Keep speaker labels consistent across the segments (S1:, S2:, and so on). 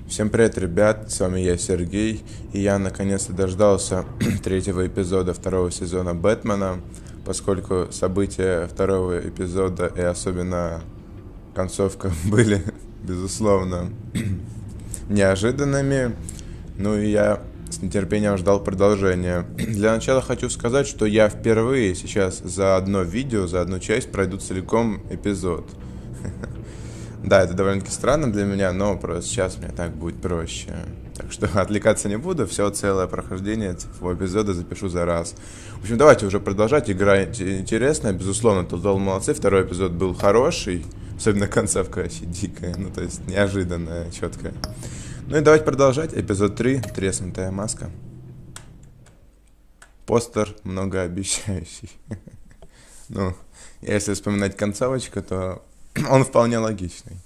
S1: Всем привет, ребят, с вами я, Сергей, и я наконец-то дождался третьего эпизода второго сезона Бэтмена, поскольку события второго эпизода и особенно концовка были, безусловно, неожиданными, ну и я с нетерпением ждал продолжения. Для начала хочу сказать, что я впервые сейчас за одно видео, за одну часть пройду целиком эпизод. Да, это довольно-таки странно для меня, но просто сейчас мне так будет проще. Так что отвлекаться не буду, все целое прохождение цифрового эпизода запишу за раз. В общем, давайте уже продолжать. Игра интересная, безусловно, Тултол молодцы. Второй эпизод был хороший, особенно концовка вообще дикая, ну то есть неожиданная, четкая. Ну и давайте продолжать. Эпизод 3. Треснутая маска. Постер многообещающий. Ну, если вспоминать концовочку, то он вполне логичный.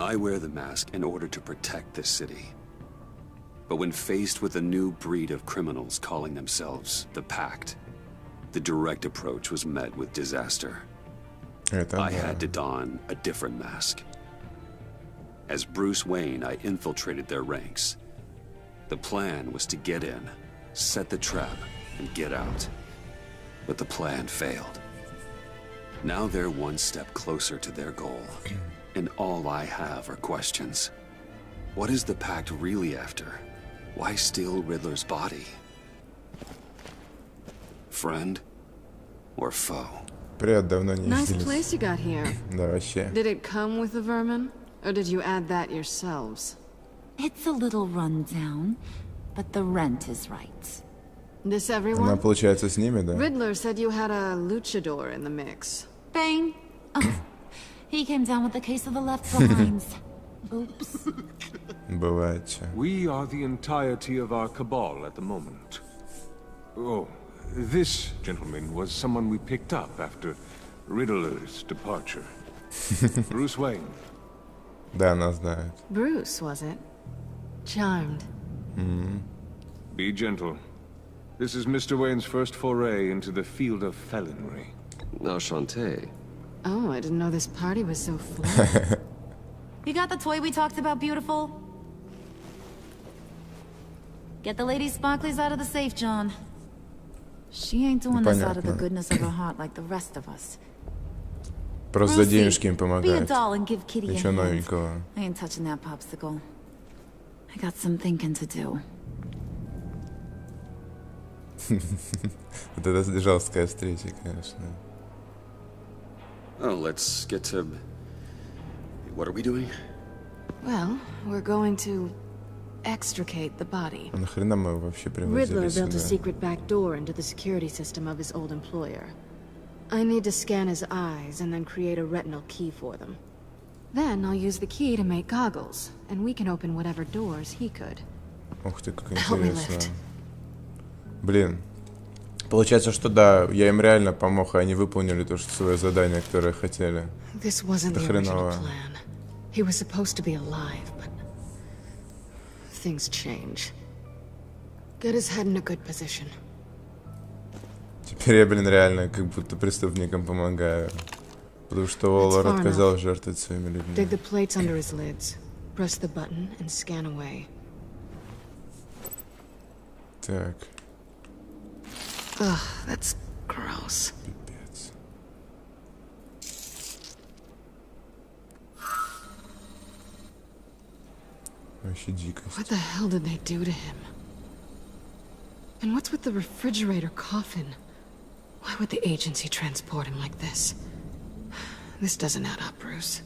S2: I wear the mask in order to protect this city. But when faced with a new breed of criminals calling themselves the Pact, the direct approach was met with disaster. I had to don a different mask. As Bruce Wayne, I infiltrated their ranks. The plan was to get in, set the trap, and get out. But the plan failed. Now they're one step closer to their goal. And all I have are questions. What is the Pact really after? Why steal Riddler's body? Friend or foe?
S1: Привет, давно не
S3: Nice
S1: виделись.
S3: place you got here.
S1: Да, вообще.
S3: Did it come with the vermin? Or did you add that yourselves?
S4: It's a little run down, but the rent is right.
S3: This
S1: Она,
S3: everyone?
S1: получается, с ними, да?
S3: Riddler said you had a luchador in the mix.
S4: Bane? Oh, he came down with a case of the left behinds. Oops.
S1: Бывает, че.
S5: We are the entirety of our cabal at the moment. Oh, this gentleman was someone we picked up after Riddler's departure. Bruce Wayne.
S1: Да, она знает.
S3: Bruce, was it? Charmed.
S5: Be gentle. This is Mr. Wayne's first foray into the field of felonry.
S2: Enchanté.
S3: Oh, I didn't know this party was so full.
S4: You got the toy we talked about, beautiful? Get the lady sparklies out of the safe, John. She ain't doing this out of the
S1: Понятно.
S4: goodness of her heart like the rest of us.
S1: Просто за
S4: Brucey,
S1: денежки им
S4: be a
S1: помогает.
S4: doll and give Kitty a
S1: Ничего
S4: hand.
S1: новенького.
S4: I ain't touching that popsicle. I got some thinking to do.
S1: Вот это жесткая встреча, конечно.
S2: Oh, let's get to... What are we doing?
S3: Well, we're going to extricate the body.
S1: А нахрена мы его вообще привозили
S3: Riddler built a
S1: сюда?
S3: secret back door into the security system of his old employer. I need to scan his eyes and then create a retinal key for them. Then I'll use the key to make goggles, and we can open whatever doors he could.
S1: Ух ты, как
S3: Help me
S1: интересно.
S3: lift.
S1: Блин. Получается, что да, я им реально помог, и они выполнили то, что свое задание, которое хотели.
S3: This wasn't the
S1: Это
S3: original
S1: хреново.
S3: plan. He was supposed to be alive, but things change. Get his head in a good position.
S1: Теперь я, блин, реально как будто преступникам помогаю. Потому что Уоллер
S3: That's far
S1: отказал жертвовать своими людьми.
S3: Dig the plates under his lids. Press the button and scan away.
S1: Так,
S3: Ugh, that's gross.
S1: пипец. Вообще дикость.
S3: What the hell did they do to him? And what's with the refrigerator coffin? Why would the agency transport him like this? This doesn't add up, Bruce.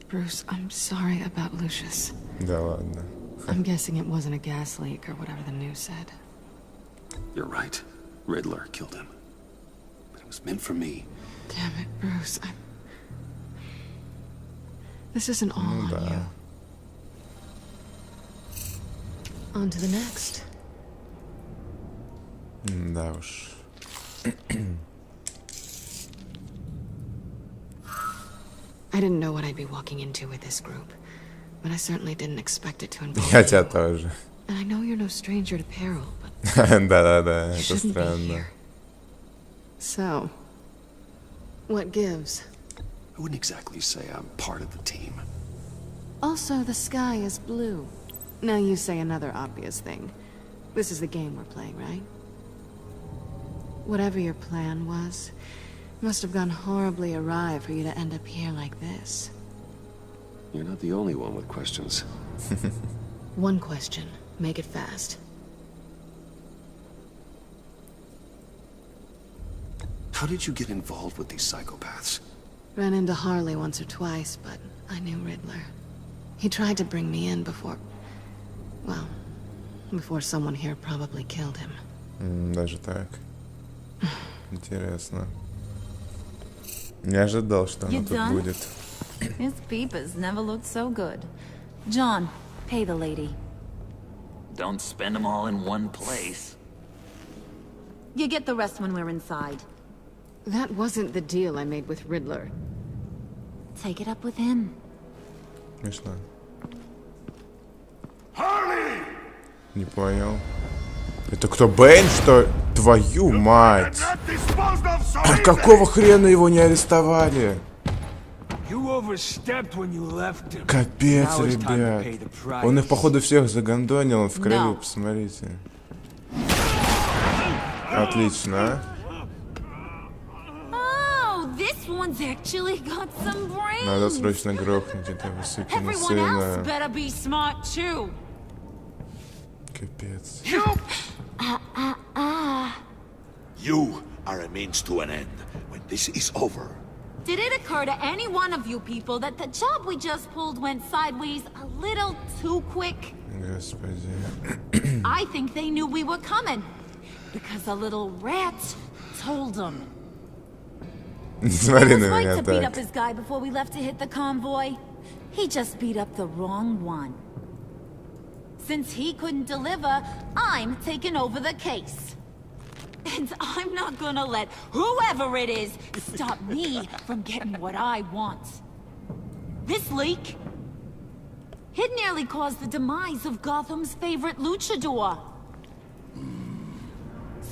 S3: Bruce, I'm sorry about Lucius.
S1: Да ладно.
S3: I'm guessing it wasn't a gas leak or whatever the news said.
S2: You're right. Riddler killed him. But it was meant for me.
S3: Damn it, Bruce. This isn't all
S1: Ну
S3: on
S1: да.
S3: you. On to the next.
S1: Да уж.
S3: I didn't know what I'd be walking into with this group, but I certainly didn't expect it to involve
S1: Я тебя
S3: you.
S1: тоже.
S3: And I know you're no stranger to peril, but
S1: Да-да-да,
S3: you
S1: это
S3: shouldn't be
S1: странно.
S3: here. So, what gives?
S2: I wouldn't exactly say I'm part of the team.
S3: Also, the sky is blue. Now you say another obvious thing. This is the game we're playing, right? Whatever your plan was, must have gone horribly awry for you to end up here like this.
S2: You're not the only one with questions.
S3: One question. Make it fast.
S2: How did you get involved with these psychopaths?
S3: Ran into Harley once or twice, but I knew Riddler. He tried to bring me in before... Well, before someone here probably killed him.
S1: Даже так. Интересно. Не ожидал, что
S4: You
S1: оно тут
S4: done?
S1: будет.
S4: His peepers never looked so good. John, pay the lady.
S6: Don't spend them all in one place.
S4: You get the rest when we're inside.
S3: That wasn't the deal I made with Riddler.
S4: Take it up with him.
S1: Смешно. Не понял. Это кто, Бэйн, что ли? Твою мать! А какого хрена его не арестовали? Капец, ребят. Он их, походу, всех загондонил, он в крови, посмотрите. Отлично.
S4: This one's actually got some brains.
S1: Надо срочно грохнуть этого сукина
S4: Everyone else
S1: сына.
S4: better be smart too.
S1: Капец.
S7: You are a means to an end. When this is over,
S4: Did it occur to any one of you people that the job we just pulled went sideways a little too quick?
S1: Господи.
S4: I think they knew we were coming. Because a little rat told them.
S1: Не смотри
S4: He was
S1: на
S4: right
S1: меня
S4: to beat up
S1: так.
S4: his guy before we left to hit the convoy. He just beat up the wrong one. Since he couldn't deliver, I'm taking over the case. And I'm not gonna let whoever it is stop me from getting what I want. This leak, it nearly caused the demise of Gotham's favorite luchador.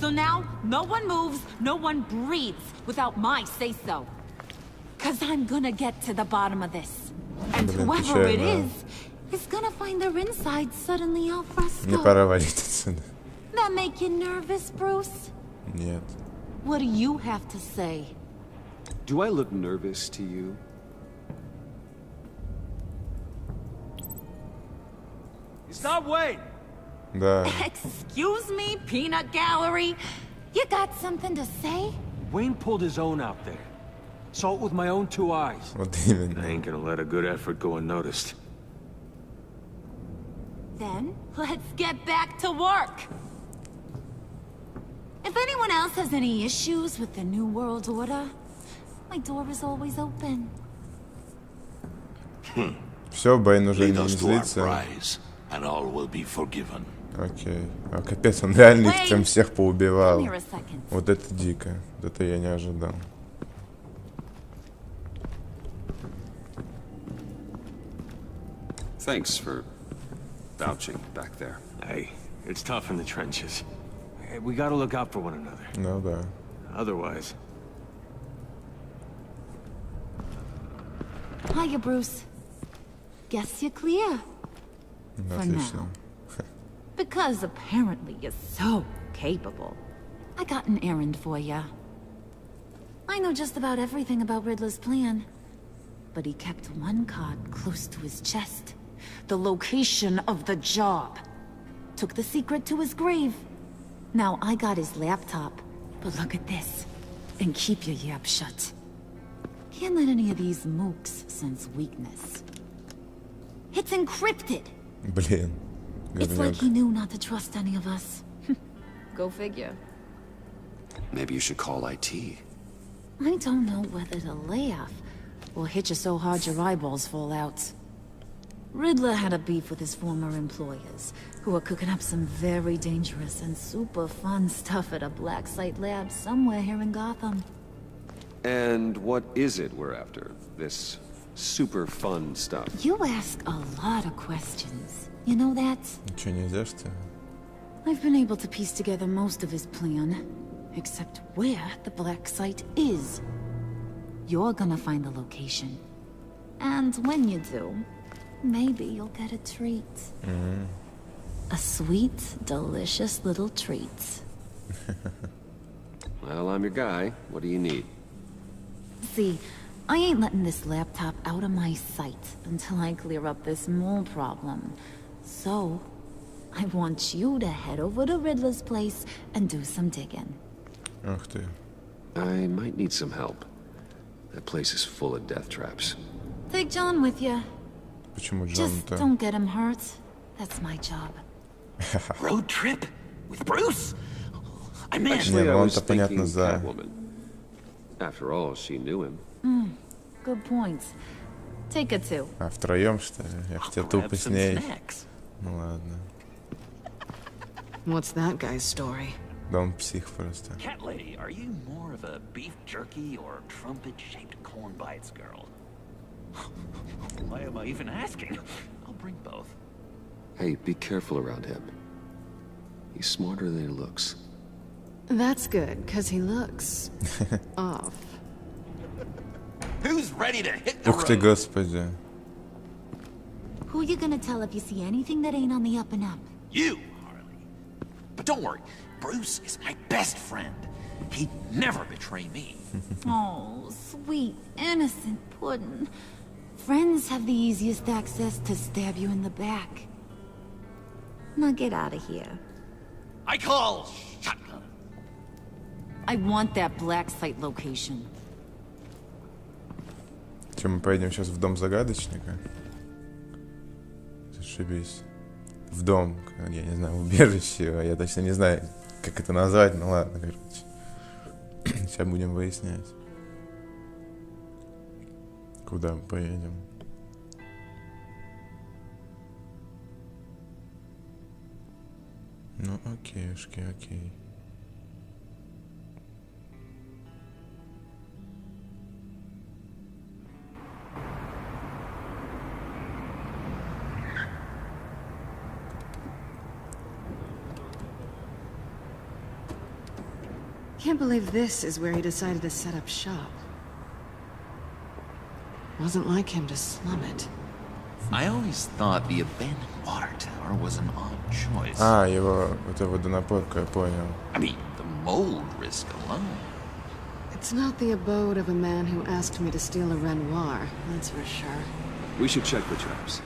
S4: So now, no one moves, no one breathes without my say-so. 'Cause I'm gonna get to the bottom of this. And
S1: Блин,
S4: whoever it
S1: печально.
S4: is gonna find their inside suddenly al
S1: Мне
S4: fresco.
S1: пора валить отсюда.
S4: That make you nervous, Bruce?
S1: Нет.
S4: What do you have to say?
S2: Do I look nervous to you?
S5: Stop, wait!
S1: Да.
S4: Excuse me, peanut gallery? You got something to say?
S5: Wayne pulled his own out there. Saw it with my own two eyes.
S1: Вот
S5: I
S1: именно.
S5: ain't gonna let a good effort go unnoticed.
S4: Then, let's get back to work. If anyone else has any issues with the New World Order, my door is always open.
S1: Все, Бэйн уже
S7: lead
S1: не
S7: us to our
S1: злится.
S7: prize, and all will be forgiven.
S1: Окей. А капец, он реально их
S4: Wait.
S1: там всех поубивал.
S4: Come here a second.
S1: Вот это дико. Вот это я не ожидал.
S2: Thanks for vouching back there.
S5: Hey, it's tough in the trenches. Hey, we gotta look out for one another.
S1: Ну да.
S5: Otherwise...
S4: Hiya, Bruce. Guess you're clear.
S1: Ну,
S4: For
S1: отлично.
S4: now. Because apparently you're so capable. I got an errand for ya. I know just about everything about Riddler's plan. But he kept one card close to his chest. The location of the job. Took the secret to his grave. Now I got his laptop. But look at this. And keep your yap shut. Can't let any of these mooks sense weakness. It's encrypted.
S1: Блин.
S4: It's like
S1: Говнюк.
S4: he knew not to trust any of us. Go figure.
S2: Maybe you should call IT.
S4: I don't know whether to laugh or hit you so hard your eyeballs fall out. Riddler had a beef with his former employers, who were cooking up some very dangerous and super fun stuff at a black site lab somewhere here in Gotham.
S2: And what is it we're after? This super fun stuff?
S4: You ask a lot of questions. You know that?
S1: Ничего нельзя, что ли?
S4: I've been able to piece together most of his plan, except where the black site is. You're gonna find the location. And when you do, maybe you'll get a treat. A sweet, delicious little treat.
S2: Well, I'm your guy. What do you need?
S4: See, I ain't letting this laptop out of my sight until I clear up this mole problem. So, I want you to head over to Riddler's place and do some digging.
S1: Ах ты.
S2: I might need some help. That place is full of death traps.
S4: Take John with you.
S1: Почему
S4: Just
S1: Джон-то?
S4: don't get him hurt. That's my job.
S6: Road trip? With Bruce? I'm in.
S2: Actually,
S1: Не,
S2: I
S1: ну
S2: was
S1: он-то понятно
S2: thinking
S1: за.
S2: Catwoman. After all, she knew him.
S4: Good point. Take it too.
S1: А втроем, что ли? Я хотел
S6: Grab
S1: тупо с
S6: some
S1: ней.
S6: snacks.
S1: Ну ладно.
S3: What's that guy's story?
S1: Да он псих просто.
S6: Cat lady, are you more of a beef jerky or trumpet-shaped corn bites girl? Why am I even asking? I'll bring both.
S2: Hey, be careful around him. He's smarter than he looks.
S3: That's good, because he looks off.
S6: Who's ready to hit the
S1: Ух ты,
S6: road?
S1: господи.
S4: Who you gonna tell if you see anything that ain't on the up and up?
S6: You, Harley. But don't worry, Bruce is my best friend. He'd never betray me.
S4: Oh, sweet, innocent puddin'. Friends have the easiest access to stab you in the back. Now get out of here.
S6: I call shotgun.
S4: I want that black site location.
S1: Че, мы поедем сейчас в дом загадочника? Зашибись. В дом, я не знаю, убежище, я точно не знаю, как это назвать, ну ладно, короче. Сейчас будем выяснять. Куда мы поедем? Ну, окейшки, окей.
S3: Can't believe this is where he decided to set up shop. Wasn't like him to slum it.
S8: I always thought the abandoned water tower was an odd choice.
S1: А, его, это водонапорка, я понял.
S8: I mean, the mold risk alone.
S3: It's not the abode of a man who asked me to steal a Renoir, that's for sure.
S2: We should check the traps.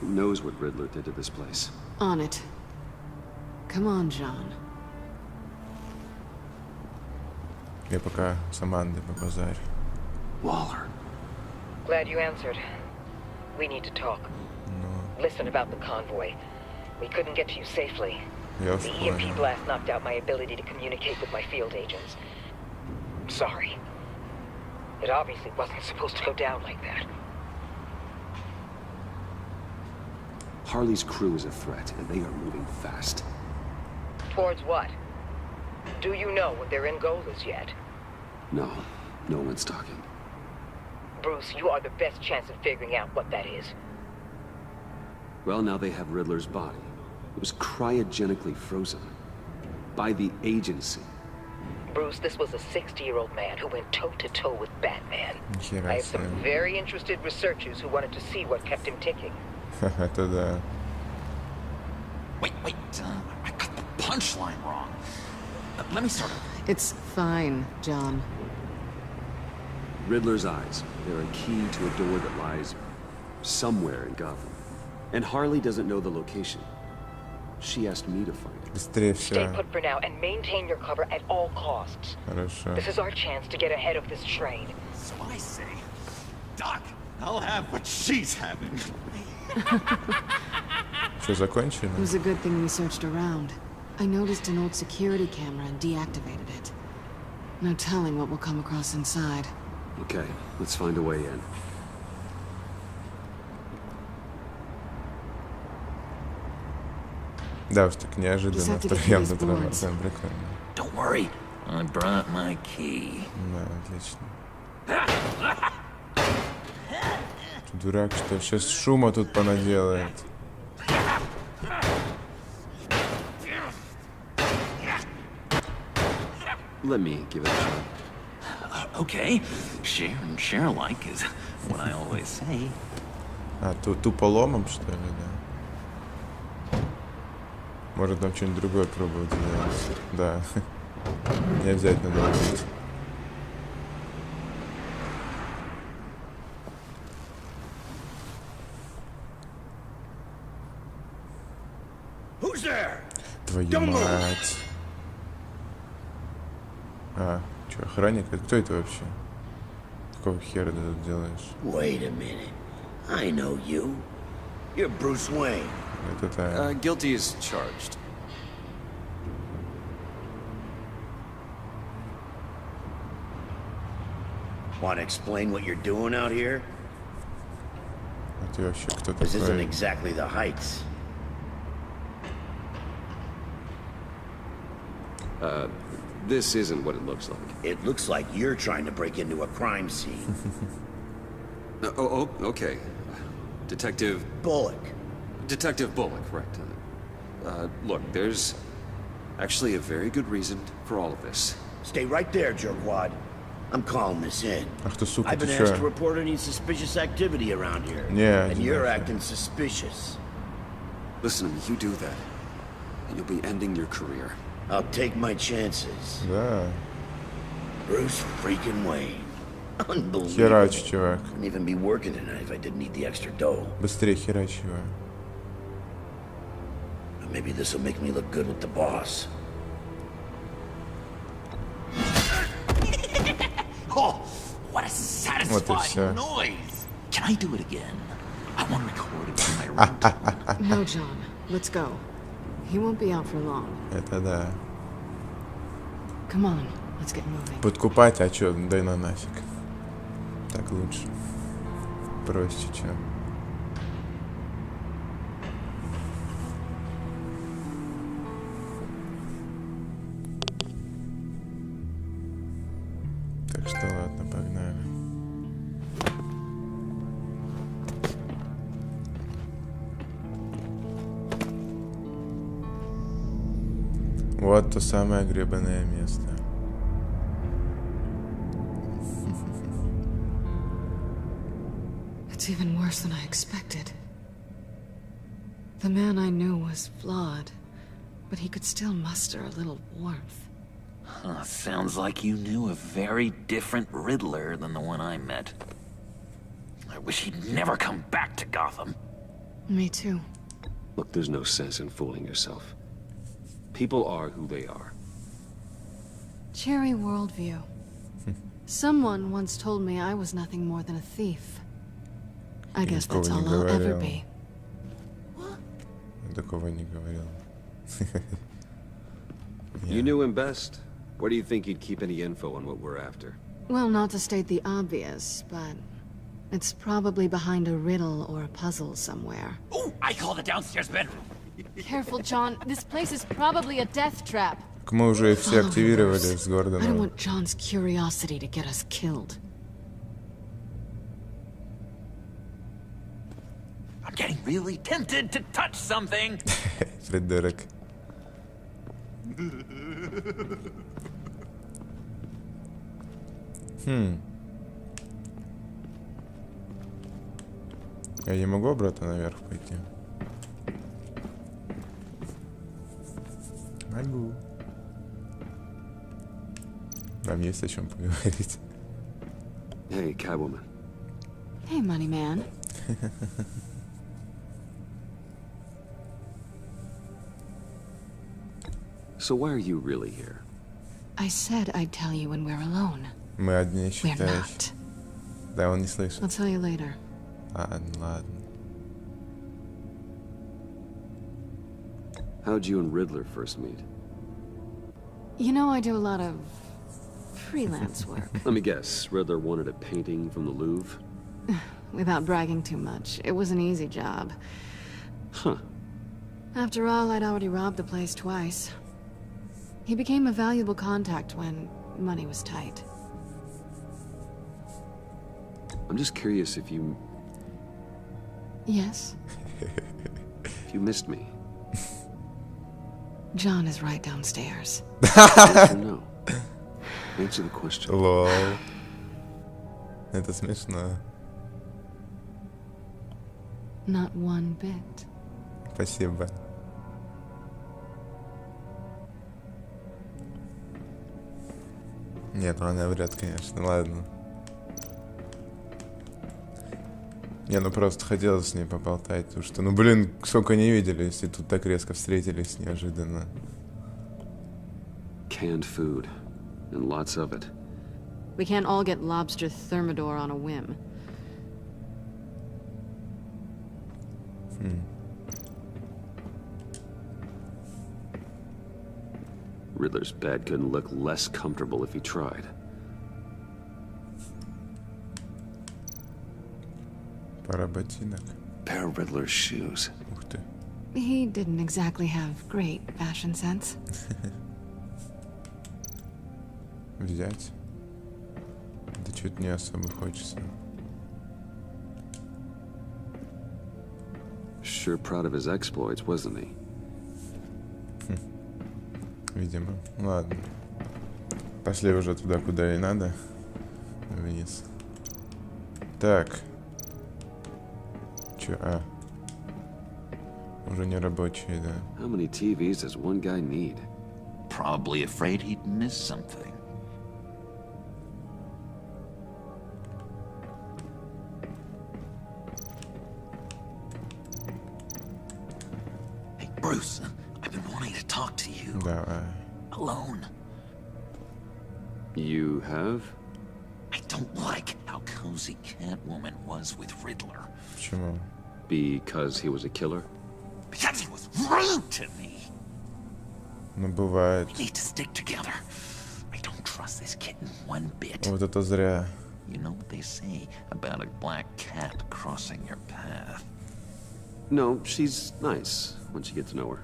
S2: Who knows what Riddler did to this place?
S3: On it. Come on, John.
S1: Я пока с Амандой побазарю.
S2: Waller.
S9: Glad you answered. We need to talk. Listen about the convoy. We couldn't get to you safely.
S1: Я уж
S9: The
S1: понял.
S9: EMP blast knocked out my ability to communicate with my field agents. Sorry. It obviously wasn't supposed to go down like that.
S2: Harley's crew is a threat, and they are moving fast.
S9: Towards what? Do you know what their end goal is yet?
S2: No, no one's talking.
S9: Bruce, you are the best chance of figuring out what that is.
S2: Well, now they have Riddler's body. It was cryogenically frozen. By the agency.
S9: Bruce, this was a 60-year-old man who went toe-to-toe with Batman. I
S1: Нихера
S9: have some
S1: себе.
S9: very interested researchers who wanted to see what kept him ticking.
S1: Это да.
S8: Wait, I got the punchline wrong. Let me start over.
S3: It's fine, John.
S2: Riddler's eyes. They're a key to a door that lies somewhere in Gotham. And Harley doesn't know the location. She asked me to find it.
S1: Быстрее
S9: Stay
S1: все.
S9: put for now and maintain your cover at all costs.
S1: Хорошо.
S9: This is our chance to get ahead of this train.
S6: So I say, Doc, I'll have what she's having.
S1: Что, закончили?
S3: It was a good thing we searched around. I noticed an old security camera and deactivated it. No telling what we'll come across inside.
S2: Okay, let's find a way in.
S1: Да уж, так неожиданно втроем на травмате. Прикольно.
S6: Don't worry, I brought my key.
S1: Да, отлично. Дурак, что сейчас шума тут понаделает.
S2: Let me give it a shot.
S6: Okay, share and share alike is what I always say.
S1: А, тупо ломом, что ли, да? Может, нам что-нибудь другое пробовать сделать. Да. Не обязательно долбить.
S7: Who's there?
S1: Твою мать. А, что, охранник? Кто это вообще? Какого хера ты тут делаешь?
S7: Wait a minute. I know you. You're Bruce Wayne.
S1: Это та...
S2: Guilty as charged.
S7: Want to explain what you're doing out here?
S1: А ты вообще кто
S7: This isn't
S1: такой?
S7: exactly the Heights.
S2: This isn't what it looks like.
S7: It looks like you're trying to break into a crime scene.
S2: Okay. Detective
S7: Bullock.
S2: Bullock, right. Look, there's actually a very good reason for all of this.
S7: Stay right there, jerkwad. I'm calling this in.
S1: Ах ты, сука,
S7: I've
S1: ты
S7: been asked to
S1: чё?
S7: report any suspicious activity around here.
S1: Yeah,
S7: and
S1: I
S7: you're
S1: know.
S7: acting suspicious.
S2: Listen to me, you do that, and you'll be ending your career.
S7: I'll take my chances.
S1: Да.
S7: Bruce freaking Wayne. Unbelievable.
S1: Херач, чувак.
S7: Wouldn't even be working tonight if I didn't need the extra dough.
S1: Быстрее херач его.
S7: Maybe this will make me look good with the boss.
S8: Oh, what a
S1: Вот и всё.
S8: satisfying noise! Can I do it again? I want to record it in my room.
S3: No, John. Let's go. He won't be out for long.
S1: Это да.
S3: Come on, let's get moving.
S1: Подкупать, а чё? Дай на нафиг. Так лучше. Проще, чё. Так что ладно, погнали. Вот то самое гребаное место.
S3: It's even worse than I expected. The man I knew was flawed, but he could still muster a little warmth.
S6: Sounds like you knew a very different Riddler than the one I met. I wish he'd never come back to Gotham.
S3: Me too.
S2: Look, there's no sense in fooling yourself. People are who they are.
S3: Cherry worldview. Someone once told me I was nothing more than a thief. I guess that's all I'll ever be.
S1: Такого не говорил.
S2: You knew him best. Where do you think he'd keep any info on what we're after?
S3: Well, not to state the obvious, but it's probably behind a riddle or a puzzle somewhere.
S8: Oh, I call the downstairs bedroom.
S3: Careful, John. This place is probably a death trap.
S1: Так мы уже их все активировали с
S3: I don't
S1: Гордоном.
S3: want John's curiosity to get us killed.
S6: I'm getting really tempted to touch something.
S1: Придурок. Я не могу обратно наверх пойти? Могу. Нам есть о чем поговорить.
S2: Hey, Catwoman.
S3: Hey, money man.
S2: So why are you really here?
S3: I said I'd tell you when we're alone.
S1: Мы одни,
S3: We're
S1: считаешь?
S3: not.
S1: Да, он не слышит.
S3: I'll tell you later.
S1: Ладно, ладно.
S2: How'd you and Riddler first meet?
S3: You know, I do a lot of freelance work.
S2: Let me guess, Riddler wanted a painting from the Louvre?
S3: Without bragging too much, it was an easy job.
S2: Huh.
S3: After all, I'd already robbed the place twice. He became a valuable contact when money was tight.
S2: I'm just curious if you...
S3: Yes?
S2: if you missed me.
S3: John is right downstairs.
S2: Yes or no? Answer the question.
S1: Лол. Это смешно.
S3: Not one bit.
S1: Спасибо. Нет, ну она врет, конечно. Ладно. Не, ну просто хотелось с ней поболтать, потому что, ну блин, сколько не виделись, и тут так резко встретились неожиданно.
S2: Canned food. And lots of it.
S3: We can't all get lobster thermidor on a whim.
S2: Riddler's bed couldn't look less comfortable if he tried.
S1: Пара ботинок.
S2: Pair of Riddler's shoes.
S1: Ух ты.
S3: He didn't exactly have great fashion sense.
S1: Взять? Да чё-то не особо хочется.
S2: Sure proud of his exploits, wasn't he?
S1: Видимо. Ладно. Пошли уже туда, куда и надо. Вниз. Так. Чё? А. Уже не рабочие, да.
S2: How many TVs does one guy need?
S8: Probably afraid he'd miss something. Hey, Bruce, I've been wanting to talk to you.
S1: Давай.
S8: Alone.
S2: You have?
S8: I don't like how cozy Catwoman was with Riddler.
S1: Почему?
S2: Because he was a killer?
S8: Because he was rude to me.
S1: Ну, бывает.
S8: We need to stick together. I don't trust this kitten one bit.
S1: Вот это зря.
S8: You know what they say about a black cat crossing your path?
S2: No, she's nice once you get to know her.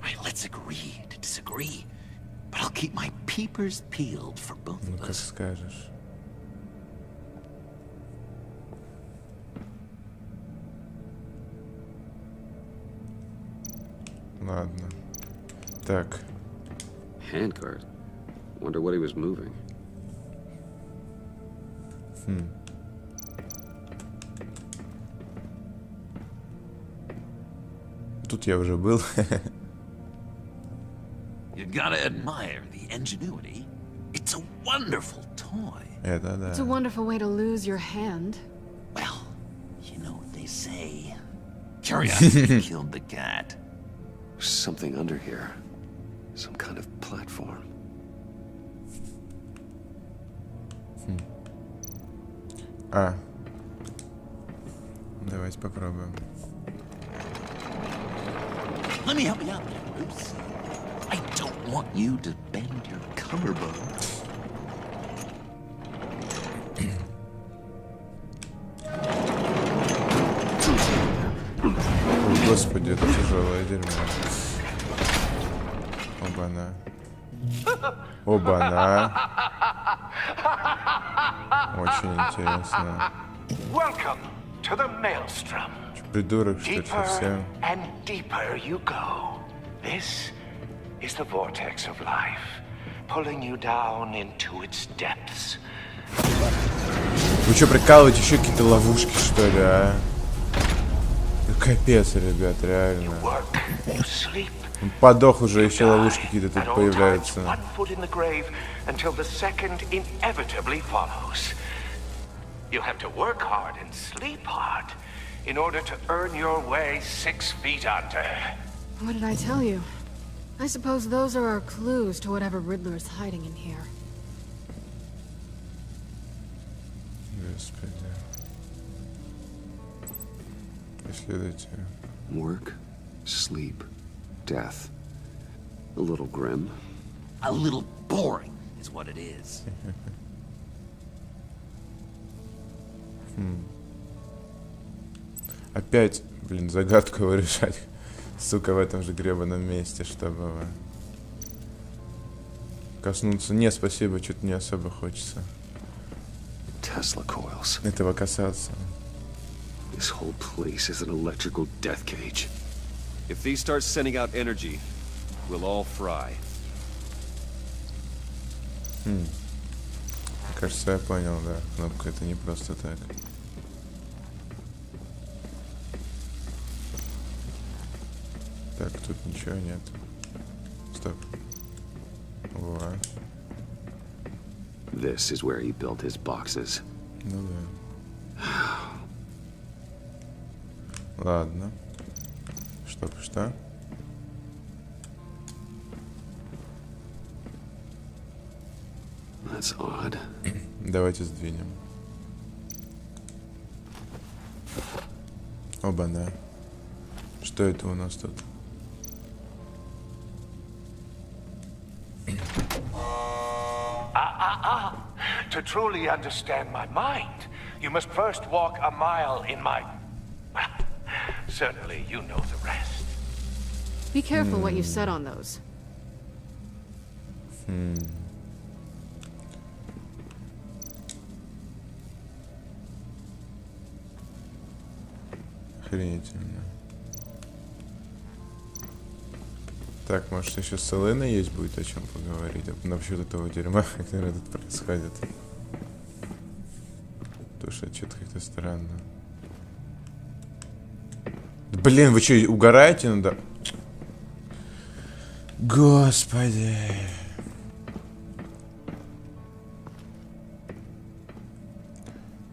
S8: Right, let's agree to disagree. But I'll keep my peepers peeled for both
S1: Ну,
S8: of
S1: как
S8: us.
S1: скажешь. Ладно. Так.
S2: Handcart? Wonder what he was moving.
S1: Тут я уже был.
S8: You gotta admire the ingenuity. It's a wonderful toy.
S1: Это
S3: It's a
S1: да.
S3: wonderful way to lose your hand.
S8: Well, you know what they say. Curiosity killed the cat.
S2: There's something under here. Some kind of platform.
S1: А. Давайте попробуем.
S8: Let me help you out there, Bruce. I don't want you to bend your collarbone.
S1: О, господи, это тяжелое дерьмо. Оба-на. Оба-на. Очень интересно.
S7: Welcome to the Maelstrom.
S1: Придурок, что ли,
S7: Deeper
S1: совсем?
S7: and deeper you go. This is the vortex of life, pulling you down into its depths.
S1: Вы что, прикалываете? Еще какие-то ловушки, что ли, а? Ну, капец, ребят, реально.
S7: Work, you sleep.
S1: Он подох уже, еще
S7: die.
S1: ловушки какие-то
S7: At
S1: тут
S7: all
S1: появляются.
S7: times, one foot in the grave until the second inevitably follows. You have to work hard and sleep hard in order to earn your way 6 feet under.
S3: What did I tell you? I suppose those are our clues to whatever Riddler is hiding in here.
S1: Господи. Преследуйте.
S2: Work, sleep, death. A little grim.
S8: A little boring, is what it is.
S1: Опять, блин, загадку его решать. Сука, в этом же гребаном месте, чтобы коснуться. Не, спасибо, что-то не особо хочется
S2: Tesla coils.
S1: этого касаться.
S2: This whole place is an electrical death cage. If these start sending out energy, we'll all fry.
S1: Кажется, я понял, да. Кнопка это не просто так. Так, тут ничего нет. Стоп. Во.
S2: This is where he built his boxes.
S1: Ну да. Ладно. Что?
S2: That's odd.
S1: Давайте сдвинем. Оба-на. Что это у нас тут?
S7: To truly understand my mind, you must first walk a mile in my... Certainly, you know the rest.
S3: Be careful what you set on those.
S1: Охренительно. Так, может еще с Эленой есть будет о чем поговорить насчет этого дерьма, которое тут происходит. Потому что что-то как-то странно. Блин, вы что, угораете? Ну да. Господи.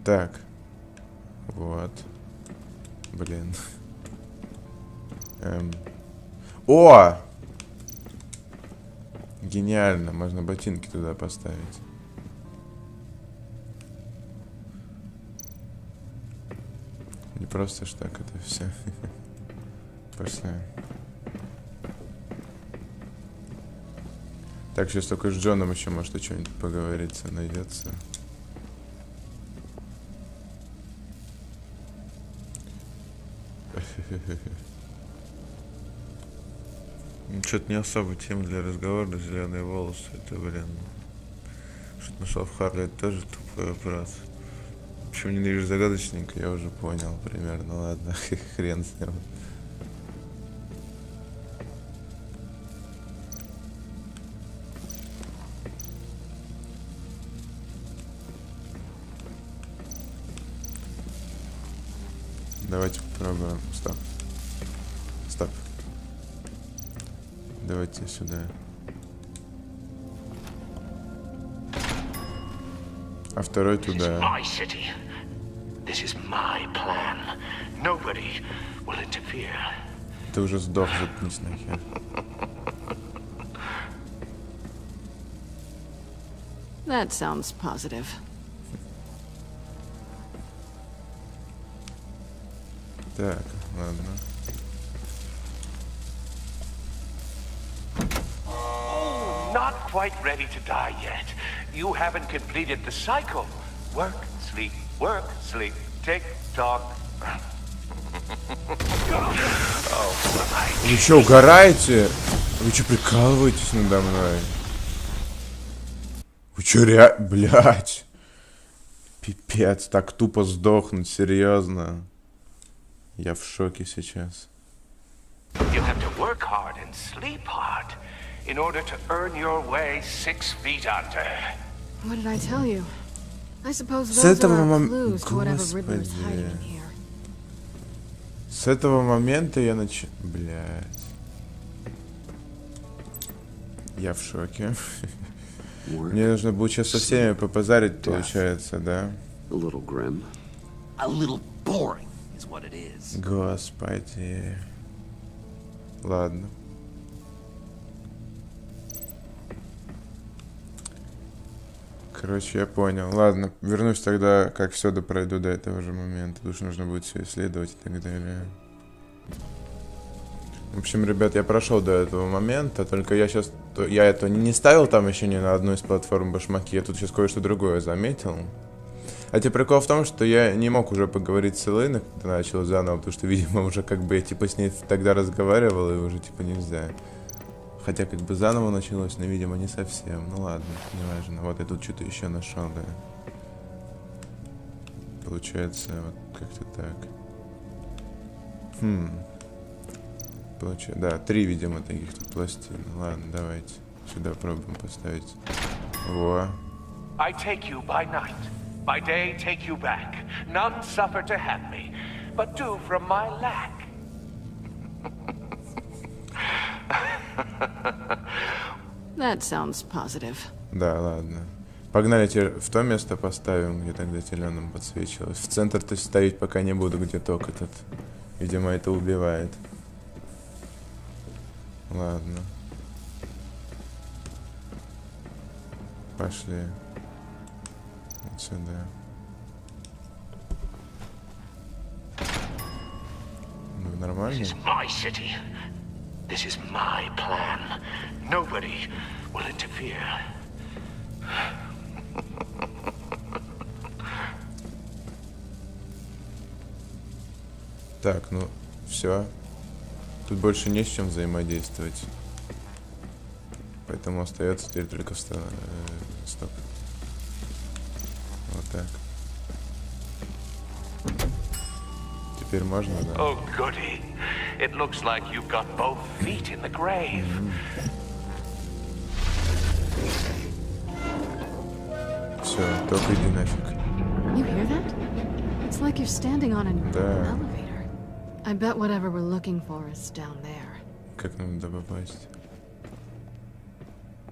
S1: Так. Вот. Блин. О! Гениально. Можно ботинки туда поставить. Не просто ж так это все. Пошли. Так, сейчас только с Джоном еще может о чем-нибудь поговориться найдется. Что-то не особо тема для разговора, зеленые волосы, это, блин. Что-то нашел в Харли, это тоже тупой вопрос. Почему ненавижу загадочненько, я уже понял примерно, ладно, хрен с ним. Давайте попробуем. Стоп. Давайте сюда. А второй туда.
S7: My city. This is my plan. Nobody will interfere.
S1: Ты уже сдох, заткнись нахер.
S3: That sounds positive.
S1: Так, ладно.
S7: Not quite ready to die yet. You haven't completed the cycle. Work, sleep, tick tock.
S1: Вы что, угораете? Вы что, прикалываетесь надо мной? Вы что, блядь? Пипец, так тупо сдохнуть, серьезно. Я в шоке сейчас.
S7: You have to work hard and sleep hard in order to earn your way 6 feet under.
S3: What did I tell you? I suppose
S1: С
S3: those
S1: этого
S3: are our clues to whatever Riddler is
S1: Господи.
S3: hiding in here.
S1: С этого момента я Блядь. Я в шоке. Мне нужно будет сейчас со всеми попозарить, получается, да?
S2: A little grim.
S8: A little boring is what it is.
S1: Господи. Ладно. Короче, я понял. Ладно, вернусь тогда, как все пройду до этого же момента. Потому что нужно будет все исследовать и так далее. В общем, ребят, я прошел до этого момента, только я сейчас... Я это не ставил там еще ни на одну из платформ башмаки, я тут сейчас кое-что другое заметил. А тебе прикол в том, что я не мог уже поговорить с Элэйной, когда начал заново, потому что, видимо, уже как бы я типа с ней тогда разговаривал, и уже типа нельзя. Хотя как бы заново началось, но, видимо, не совсем. Ну ладно, не важно. Вот я тут что-то еще нашел, да. Получается, вот как-то так. Получается, да, 3, видимо, таких тут пластин. Ладно, давайте сюда пробуем поставить. Во.
S7: I take you by night. By day, take you back. None suffer to have me, but do from my lack.
S3: That sounds positive.
S1: Да, ладно. Погнали, теперь в то место поставим, где тогда зеленым подсвечивалось. В центр-то ставить пока не буду, где ток этот. Видимо, это убивает. Ладно. Пошли. Вот сюда. Ну, нормально?
S7: This is my city. This is my plan. Nobody will interfere.
S1: Так, ну, все. Тут больше не с чем взаимодействовать. Поэтому остается теперь только стоп. Вот так. Теперь можно, да?
S7: Oh, goody. It looks like you've got both feet in the grave.
S1: Все, только иди нафиг.
S3: You hear that? It's like you're standing on an elevator. I bet whatever we're looking for is down there.
S1: Как нам туда попасть?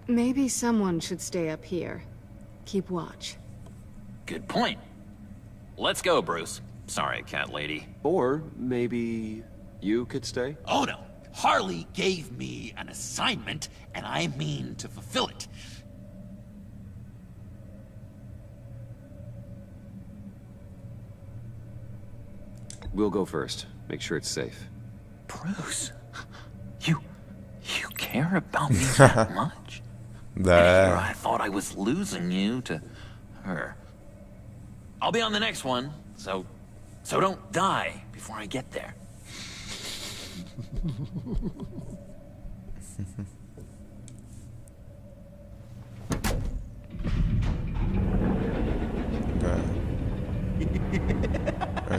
S3: Maybe someone should stay up here. Keep watch.
S8: Good point. Let's go, Bruce. Sorry, cat lady.
S2: Or maybe you could stay?
S8: Oh no. Harley gave me an assignment, and I mean to fulfill it.
S2: We'll go first. Make sure it's safe.
S8: Bruce, you care about me that much?
S1: Да.
S8: I thought I was losing you to her. I'll be on the next one, so don't die before I get there.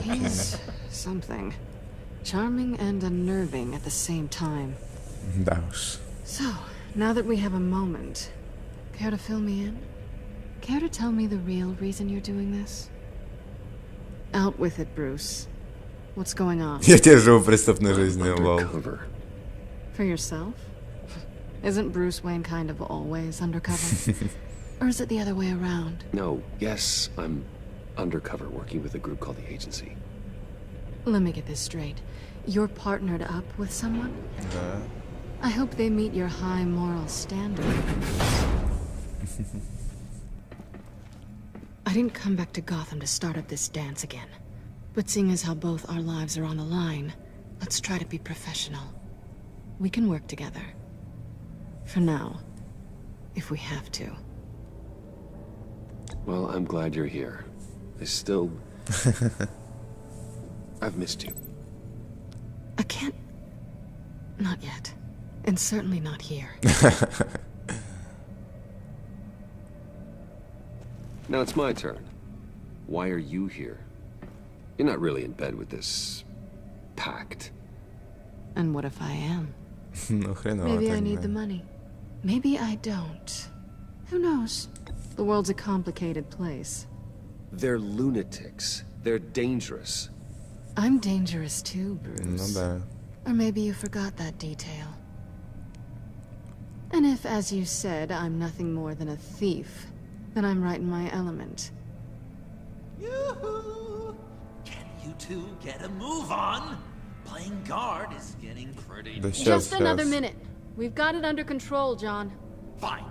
S3: He's something. Charming and unnerving at the same time.
S1: Да уж.
S3: So, now that we have a moment, care to fill me in? Care to tell me the real reason you're doing this? Out with it, Bruce. What's going on?
S1: Я тебе живу преступной жизнью, лол.
S2: Undercover.
S3: For yourself? Isn't Bruce Wayne kind of always undercover? Or is it the other way around?
S2: No, yes, I'm undercover working with a group called the Agency.
S3: Let me get this straight. You're partnered up with someone?
S1: Да.
S3: I hope they meet your high moral standard. I didn't come back to Gotham to start up this dance again. But seeing as how both our lives are on the line, let's try to be professional. We can work together. For now. If we have to.
S2: Well, I'm glad you're here. I've missed you.
S3: I can't... Not yet. And certainly not here.
S2: Now it's my turn. Why are you here? You're not really in bed with this... pact.
S3: And what if I am?
S1: Ну, хреново
S3: Maybe I
S1: так,
S3: need
S1: да.
S3: the money. Maybe I don't. Who knows? The world's a complicated place.
S2: They're lunatics. They're dangerous.
S3: I'm dangerous too,
S1: Ну
S3: Bruce.
S1: да.
S3: Or maybe you forgot that detail. And if, as you said, I'm nothing more than a thief, then I'm right in my element.
S8: Yoo-hoo! Can you two get a move on? Playing guard is getting pretty...
S1: Да сейчас,
S3: Just another
S1: сейчас.
S3: minute. We've got it under control, John.
S8: Fine.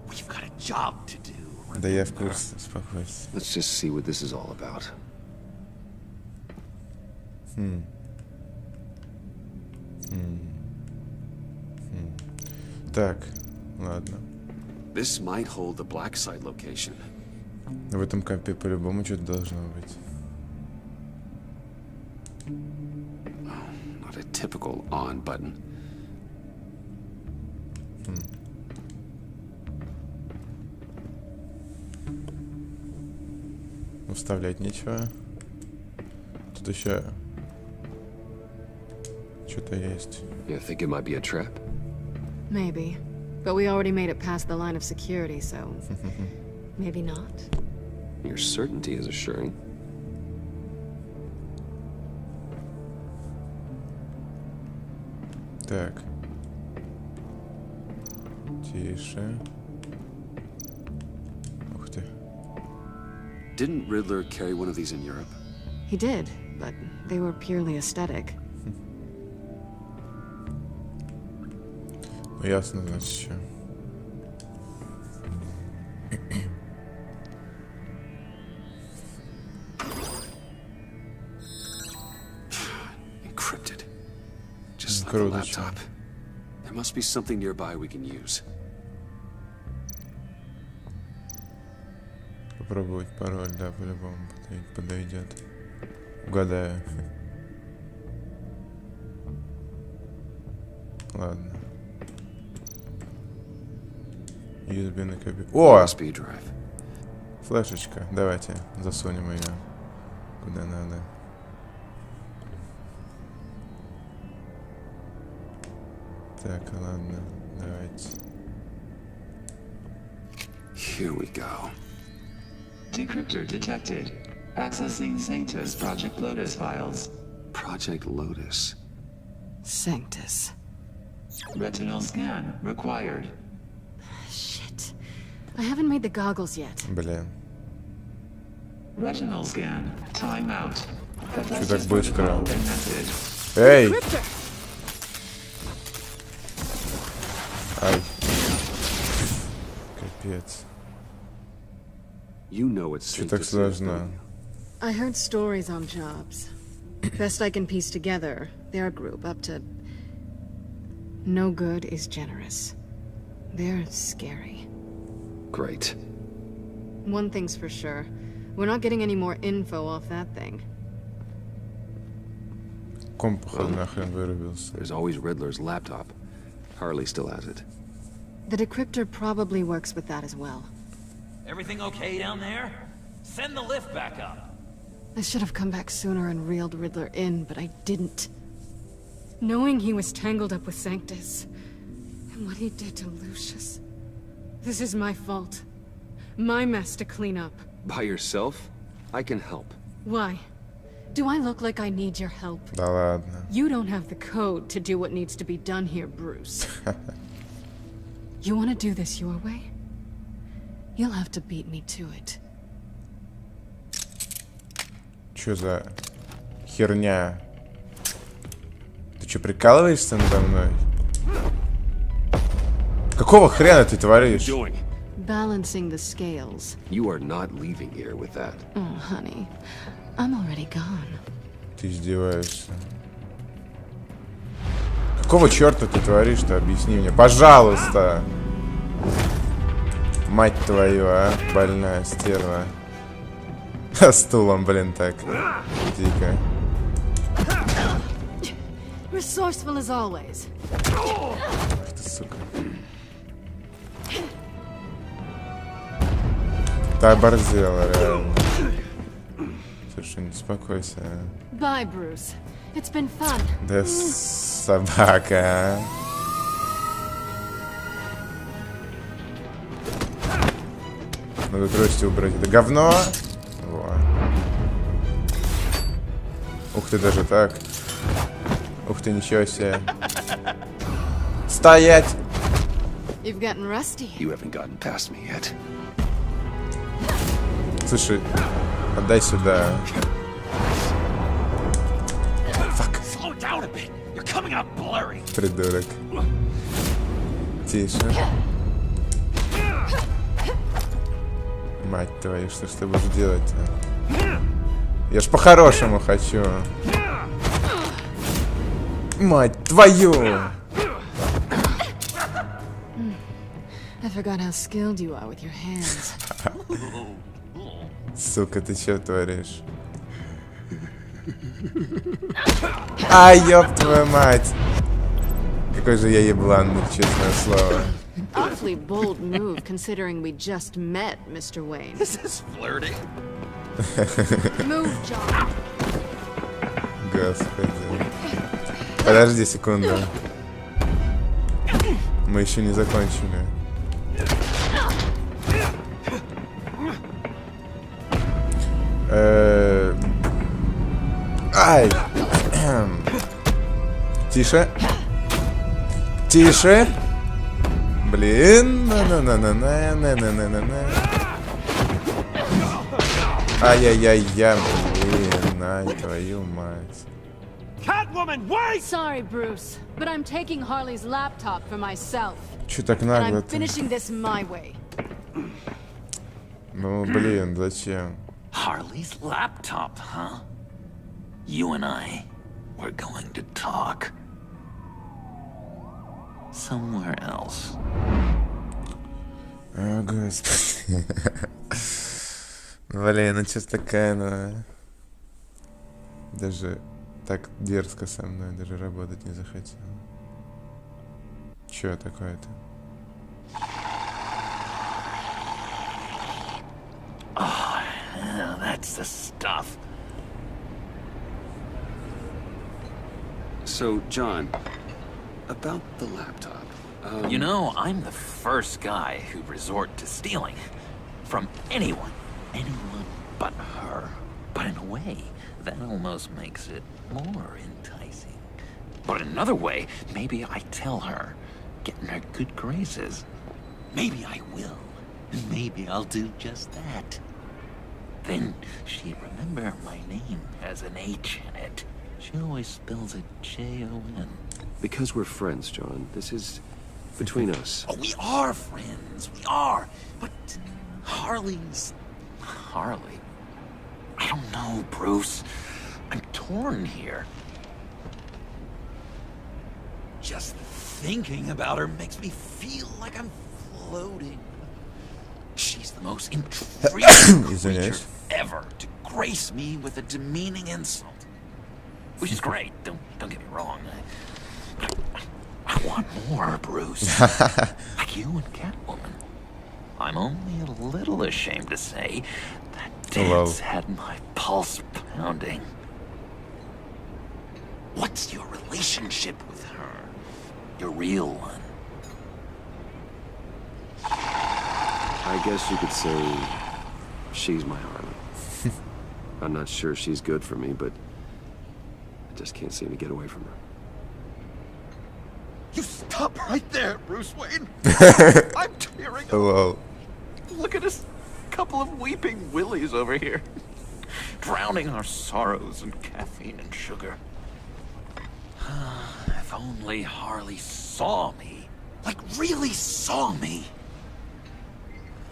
S8: We've got a job to do.
S1: Да я в курсе, успокойся.
S2: Let's just see what this is all about.
S1: Так, ладно.
S2: This might hold the black site location.
S1: В этом компе по-любому что-то должно быть.
S2: Not a typical on button.
S1: Вставлять нечего. Тут еще что-то есть.
S2: You think it might be a trap?
S3: Maybe. But we already made it past the line of security, so... maybe not.
S2: Your certainty is assuring.
S1: Так. Тише. Ух ты.
S2: Didn't Riddler carry one of these in Europe?
S3: He did, but they were purely aesthetic.
S1: Ну, ясно, значит, что.
S2: Encrypted. Just like the
S1: Круто,
S2: laptop. There must be something nearby we can use.
S1: Попробовать пароль, да, по-любому подойдет. Угадаю. Ладно. USB-ный кабель. О!
S2: USB drive.
S1: Флешечка. Давайте засунем ее куда надо. Так, ладно. Давайте.
S2: Here we go.
S10: Decryptor detected. Accessing Sanctus Project Lotus files.
S2: Project Lotus.
S3: Sanctus.
S10: Retinal scan required.
S3: Shit. I haven't made the goggles yet.
S1: Блин.
S10: Retinal scan. Time out.
S1: Что так быстро? Эй! Ай. Капец.
S2: You know it's
S1: Что так сложно?
S3: I heard stories on jobs. Best I can piece together, their group up to... No good is generous. They're scary.
S2: Great.
S3: One thing's for sure. We're not getting any more info off that thing.
S1: Комп, походу, нахрен вырубился.
S2: There's always Riddler's laptop. Harley still has it.
S3: The decryptor probably works with that as well.
S6: Everything okay down there? Send the lift back up.
S3: I should have come back sooner and reeled Riddler in, but I didn't. Knowing he was tangled up with Sanctus, and what he did to Lucius. This is my fault. My mess to clean up.
S2: By yourself? I can help.
S3: Why? Do I look like I need your help?
S1: Да ладно.
S3: You don't have the code to do what needs to be done here, Bruce. You want to do this your way? You'll have to beat me to it.
S1: Чё за херня? Ты чё, прикалываешься надо мной? Какого хрена ты творишь?
S3: Balancing the scales.
S2: You are not leaving here with that.
S3: Oh, honey. I'm already gone.
S1: Ты издеваешься. Какого черта ты творишь-то? Объясни мне. Пожалуйста! Мать твою, а? Больная стерва. Стулом, блин, так. Дико.
S3: Resourceful as always.
S1: Ах ты, сука. Ты оборзела, реально. Слушай, не успокойся.
S3: Bye, Bruce. It's been fun.
S1: Да собака, а. Надо трости убрать. Это говно. Во. Ух ты, даже так. Ух ты, ничего себе. Стоять!
S3: You've gotten rusty.
S2: You haven't gotten past me yet.
S1: Слушай, отдай сюда. Фак.
S6: Slow down a bit. You're coming out blurry.
S1: Придурок. Тише. Мать твою, что ж ты будешь делать-то? Я ж по-хорошему хочу. Мать твою!
S3: I forgot how skilled you are with your hands.
S1: Сука, ты чё творишь? Ай, ёб твою мать! Какой же я ебланный, честное слово.
S3: Awfully bold move, considering we just met, Mr. Wayne.
S8: This is flirting.
S3: Move, John.
S1: Господи. Подожди секунду. Мы еще не закончили. Ай! Тише. Тише. Блин. Ай-яй-яй-яй, блин, ай, твою мать.
S7: Catwoman, wait!
S3: Sorry, Bruce, but I'm taking Harley's laptop for myself.
S1: Чё так
S3: And
S1: нагло-то?
S3: I'm finishing this my way.
S1: Ну, блин, зачем?
S8: Harley's laptop, huh? You and I, we're going to talk. Somewhere else.
S1: О, господи. Блин, ну чё такая, ну... Даже так дерзко со мной, даже работать не захотела. Чё такое-то?
S8: Oh, yeah, that's the stuff.
S2: So, John, about the laptop.
S8: You know, I'm the first guy who'd resort to stealing. From anyone. Anyone but her. But in a way, that almost makes it more enticing. But in another way, maybe I tell her, get in her good graces. Maybe I will. And maybe I'll do just that. Then she'd remember my name has an H in it. She always spells it J-O-N.
S2: Because we're friends, John. This is between us.
S8: Oh, we are friends. We are. But Harley's... Harley? I don't know, Bruce. I'm torn here. Just thinking about her makes me feel like I'm floating. She's the most intriguing creature ever to grace me with a demeaning insult. Which is great, don't get me wrong. I want more, Bruce. Like you and Catwoman. I'm only a little ashamed to say that dance had my pulse pounding. What's your relationship with her? Your real one?
S2: I guess you could say she's my Harley. I'm not sure she's good for me, but I just can't seem to get away from her.
S8: You stop right there, Bruce Wayne. I'm tearing
S1: Hello.
S8: Look at us, couple of weeping willies over here. Drowning our sorrows in caffeine and sugar. If only Harley saw me. Like, really saw me.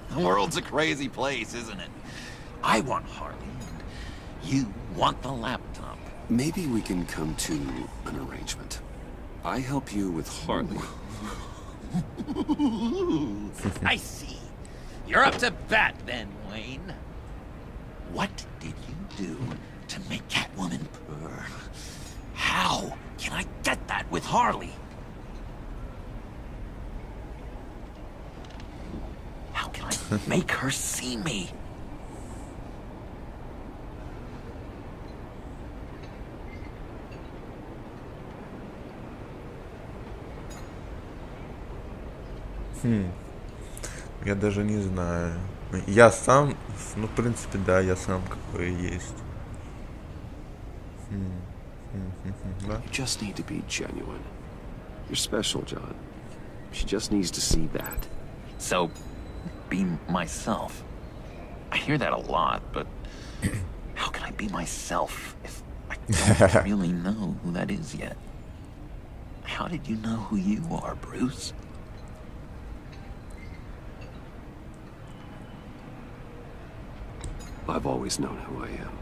S8: The world's a crazy place, isn't it? I want Harley, and you want the laptop.
S2: Maybe we can come to an arrangement. I help you with Harley.
S8: I see. You're up to bat then, Wayne. What did you do to make Catwoman purr? How can I get that with Harley? How can I make her see me?
S1: Я даже не знаю. Я сам, ну, в принципе, да, я сам какой есть.
S2: You just need to be genuine. You're special, John. She just needs to see that.
S8: So, be myself. I hear that a lot, but how can I be myself if I don't really know who that is yet? How did you know who you are, Bruce?
S2: I've always known who I am.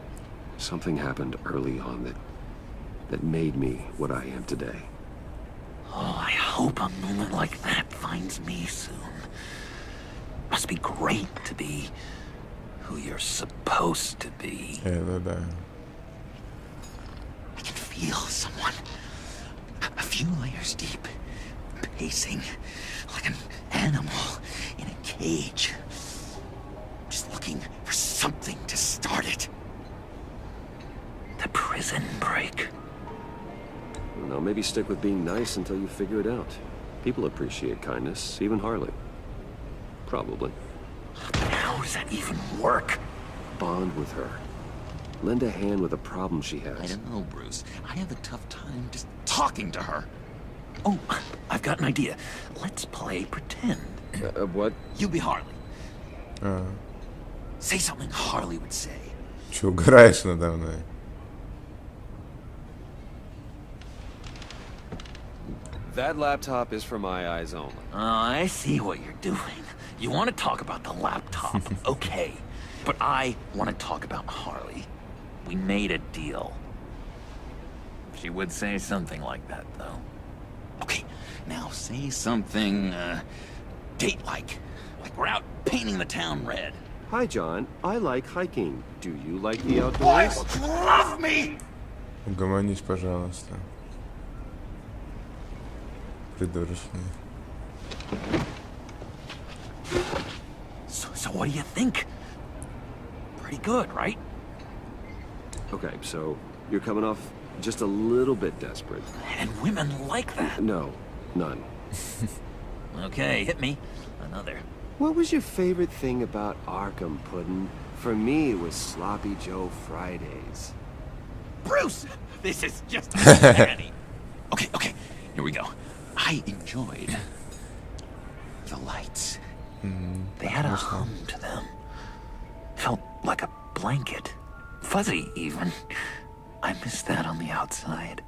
S2: Something happened early on that made me what I am today.
S8: Oh, I hope a moment like that finds me soon. Must be great to be who you're supposed to be.
S1: Да.
S8: I can feel someone a few layers deep, pacing like an animal in a cage, just looking for something to start it. The prison break.
S2: Now maybe stick with being nice until you figure it out. People appreciate kindness, even Harley. Probably.
S8: But how does that even work?
S2: Bond with her. Lend a hand with a problem she has.
S8: I don't know, Bruce. I have a tough time just talking to her. Oh, I've got an idea. Let's play pretend.
S2: What?
S8: You be Harley. Say something Harley would say.
S1: Че, угораешь надо мной?
S2: That laptop is for my eyes only.
S8: I see what you're doing. You want to talk about the laptop, okay. But I want to talk about Harley. We made a deal. She would say something like that, though. Okay, now say something, date-like. Like we're out painting the town red.
S2: Hi, John. I like hiking. Do you like the
S8: Why
S2: outdoors?
S8: would you love me?
S1: Угомонись, пожалуйста. Придурочный.
S8: So what do you think? Pretty good, right?
S2: Okay, so you're coming off just a little bit desperate.
S8: And women like that.
S2: No, none.
S8: Okay, hit me. Another.
S2: What was your favorite thing about Arkham, Puddin'? For me, it was Sloppy Joe Fridays.
S8: Bruce! This is just insanity. Okay, here we go. I enjoyed the lights. They had a hum to them. Felt like a blanket. Fuzzy, even. I miss that on the outside.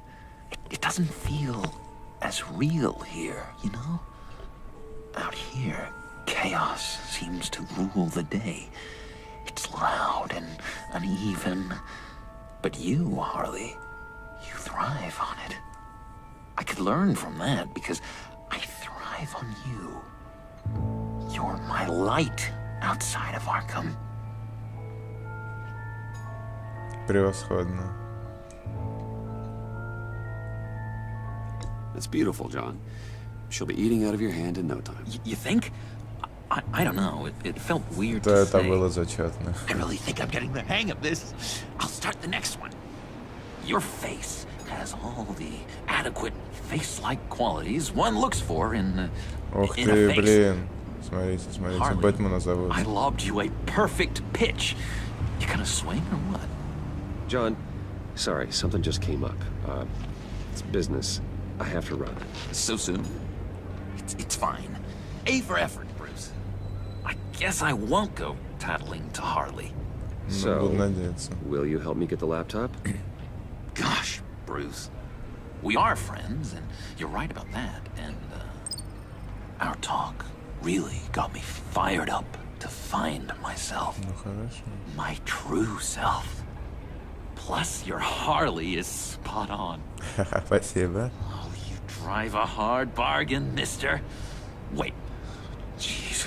S8: It doesn't feel as real here, you know? Out here, chaos seems to rule the day. It's loud and uneven. But you, Harley, you thrive on it. I could learn from that because I thrive on you. You're my light outside of Arkham.
S1: Превосходно.
S2: It's beautiful, John. She'll be eating out of your hand in no time.
S8: You think? I don't know. It felt weird to
S1: Это
S8: say.
S1: было зачетно.
S8: I really think I'm getting the hang of this. I'll start the next one. Your face has all the adequate face-like qualities one looks for in
S1: Ух
S8: in a
S1: ты,
S8: face.
S1: блин. Смотрите,
S8: Harley,
S1: Бэтмена зовут.
S8: I lobbed you a perfect pitch. You gonna swing or what?
S2: John, sorry, something just came up. It's business. I have to run.
S8: So soon? It's fine. A for effort, Bruce. I guess I won't go tattling to Harley.
S1: Ну, буду надеяться.
S2: Will you help me get the laptop?
S8: Gosh, Bruce. We are friends, and you're right about that. And, our talk really got me fired up to find myself.
S1: Ну, хорошо.
S8: My true self. Plus, your Harley is spot on.
S1: Спасибо.
S8: Oh, you drive a hard bargain, mister. Wait. Jeez.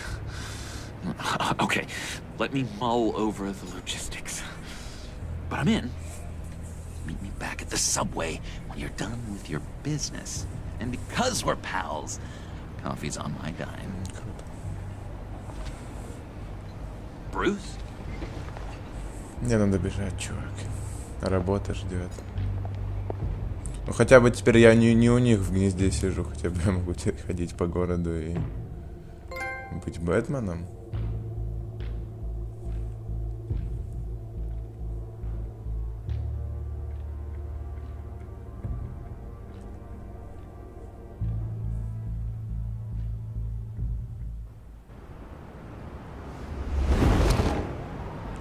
S8: Okay, let me mull over the logistics. But I'm in. Meet me back at the subway when you're done with your business. And because we're pals, coffee's on my dime. Bruce?
S1: Мне надо бежать, чувак. Работа ждет. Ну хотя бы теперь я не у них в гнезде сижу, хотя бы я могу ходить по городу и быть Бэтменом.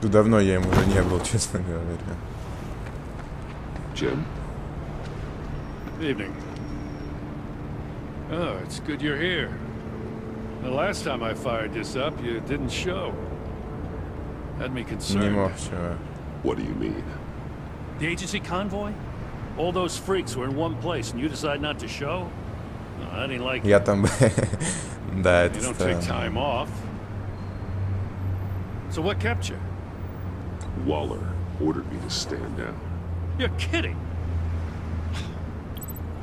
S1: Ну, давно я им уже не был, честно говоря.
S2: Jim?
S11: Evening. Oh, it's good you're here. The last time I fired this up, you didn't show. Had me
S1: Не
S11: concerned.
S1: мог, чувак.
S2: What do you mean?
S11: The agency convoy? All those freaks were in one place, and you decide not to show? No, I didn't like
S1: Я там... Да,
S11: You
S1: это
S11: don't take
S1: странно.
S11: time off. So what kept you?
S5: Waller ordered me to stand down.
S11: You're kidding.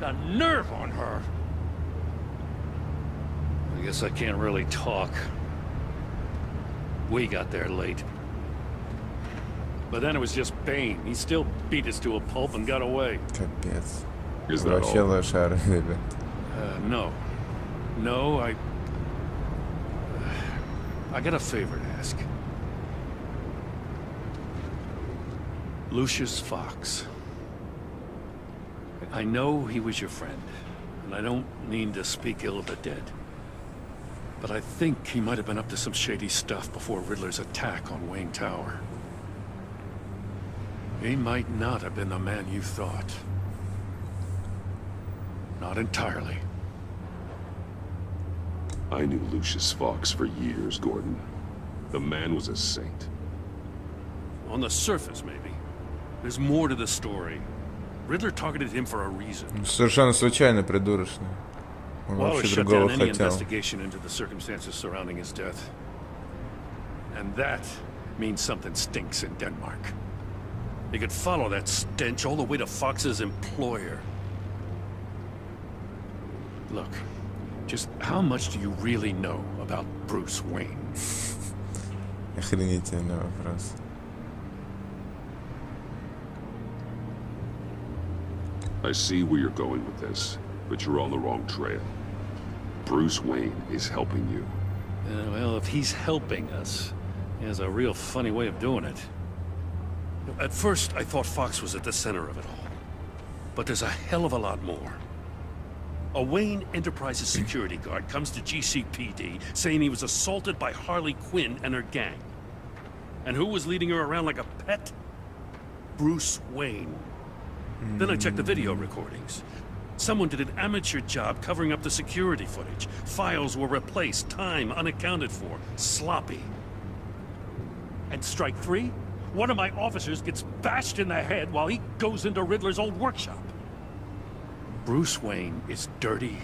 S11: The nerve on her. I guess I can't really talk. We got there late. But then it was just Bane. He still beat us to a pulp and got away.
S1: Капец.
S5: Is that
S1: Вообще
S5: all?
S1: лошары, ребят.
S11: No. No, I got a favor to ask. Lucius Fox. I know he was your friend, and I don't mean to speak ill of the dead. But I think he might have been up to some shady stuff before Riddler's attack on Wayne Tower. He might not have been the man you thought. Not entirely.
S5: I knew Lucius Fox for years, Gordon. The man was a saint.
S11: On the surface, maybe. There's more to the story. Riddler targeted him for a reason.
S1: Совершенно случайно, придурочно. Он
S11: Waller
S1: вообще
S11: shut
S1: другого
S11: down any
S1: хотел.
S11: investigation into the circumstances surrounding his death. And that means something stinks in Denmark. He could follow that stench all the way to Fox's employer. Look, just how much do you really know about Bruce Wayne?
S1: Охренительный вопрос.
S5: I see where you're going with this, but you're on the wrong trail. Bruce Wayne is helping you.
S11: Well, if he's helping us, he has a real funny way of doing it. At first, I thought Fox was at the center of it all. But there's a hell of a lot more. A Wayne Enterprises security guard comes to GCPD saying he was assaulted by Harley Quinn and her gang. And who was leading her around like a pet? Bruce Wayne. Then I checked the video recordings. Someone did an amateur job covering up the security footage. Files were replaced, time unaccounted for, sloppy. And strike three? One of my officers gets bashed in the head while he goes into Riddler's old workshop. Bruce Wayne is dirty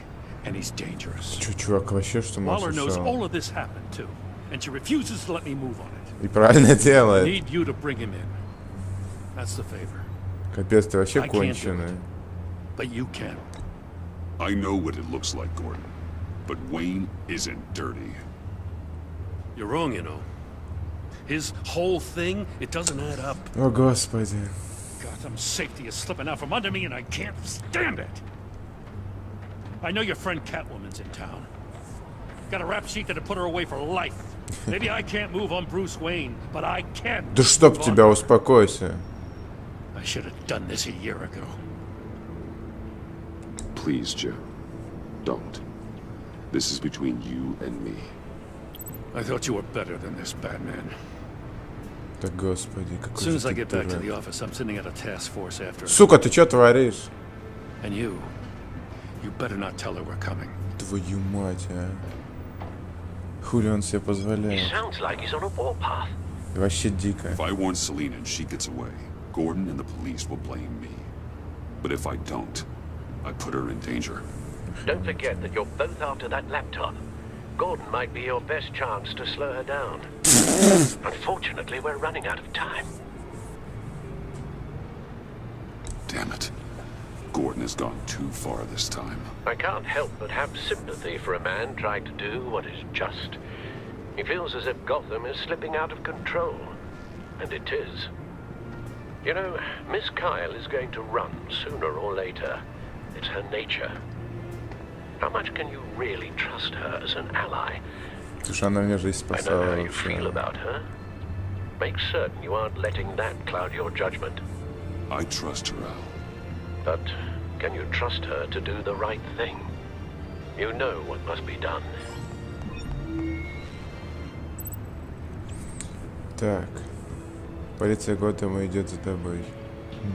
S11: and he's dangerous.
S1: Чё, чувак, вообще что
S11: Waller knows
S1: молчал?
S11: all of this happened too, and she refuses to let me move on it.
S1: И правильно
S11: I
S1: делает.
S11: need you to bring him in. That's the favor.
S1: Капец, ты вообще
S11: I can't do
S1: конченый.
S11: it, but you can.
S5: I know what it looks like, Gordon. But Wayne isn't dirty.
S11: You're wrong, you know. His whole thing, it doesn't add up.
S1: О, господи.
S11: Gotham safety is slipping out from under me and I can't stand it. I know your friend Catwoman's in town. Got a rap sheet that'd put her away for life. Maybe I can't move on Bruce Wayne, but I can.
S1: Да чтоб
S11: move on
S1: тебя,
S11: her.
S1: успокойся.
S11: I should have done this a year ago.
S5: Please, Jim. Don't. This is between you and me.
S11: I thought you were better than this, Batman.
S1: Да господи,
S11: As
S1: какой
S11: soon
S1: же
S11: as I
S1: ты
S11: get back to
S1: дурак.
S11: the office, I'm sitting at a task force after.
S1: Сука, ты чё творишь?
S11: And you better not tell her we're coming.
S1: Твою мать, а. Хули он себе
S7: He
S1: позволяет?
S7: sounds like he's on a warpath.
S1: Вообще дико.
S5: If I warn Selina and she gets away, Gordon and the police will blame me. But if I don't, I put her in danger.
S7: Don't forget that you're both after that laptop. Gordon might be your best chance to slow her down. Unfortunately, we're running out of time.
S5: Damn it. Gordon has gone too far this time.
S7: I can't help but have sympathy for a man trying to do what is just. He feels as if Gotham is slipping out of control. And it is. You know, Miss Kyle is going to run sooner or later. It's her nature. How much can you really trust her as an ally?
S1: Слушай, она мне жизнь
S7: I know
S1: спасала
S7: how you feel
S1: вообще.
S7: about her. Make certain you aren't letting that cloud your judgment.
S5: I trust her, Al.
S7: But can you trust her to do the right thing? You know what must be done.
S1: Так. Полиция Готэма идет за тобой.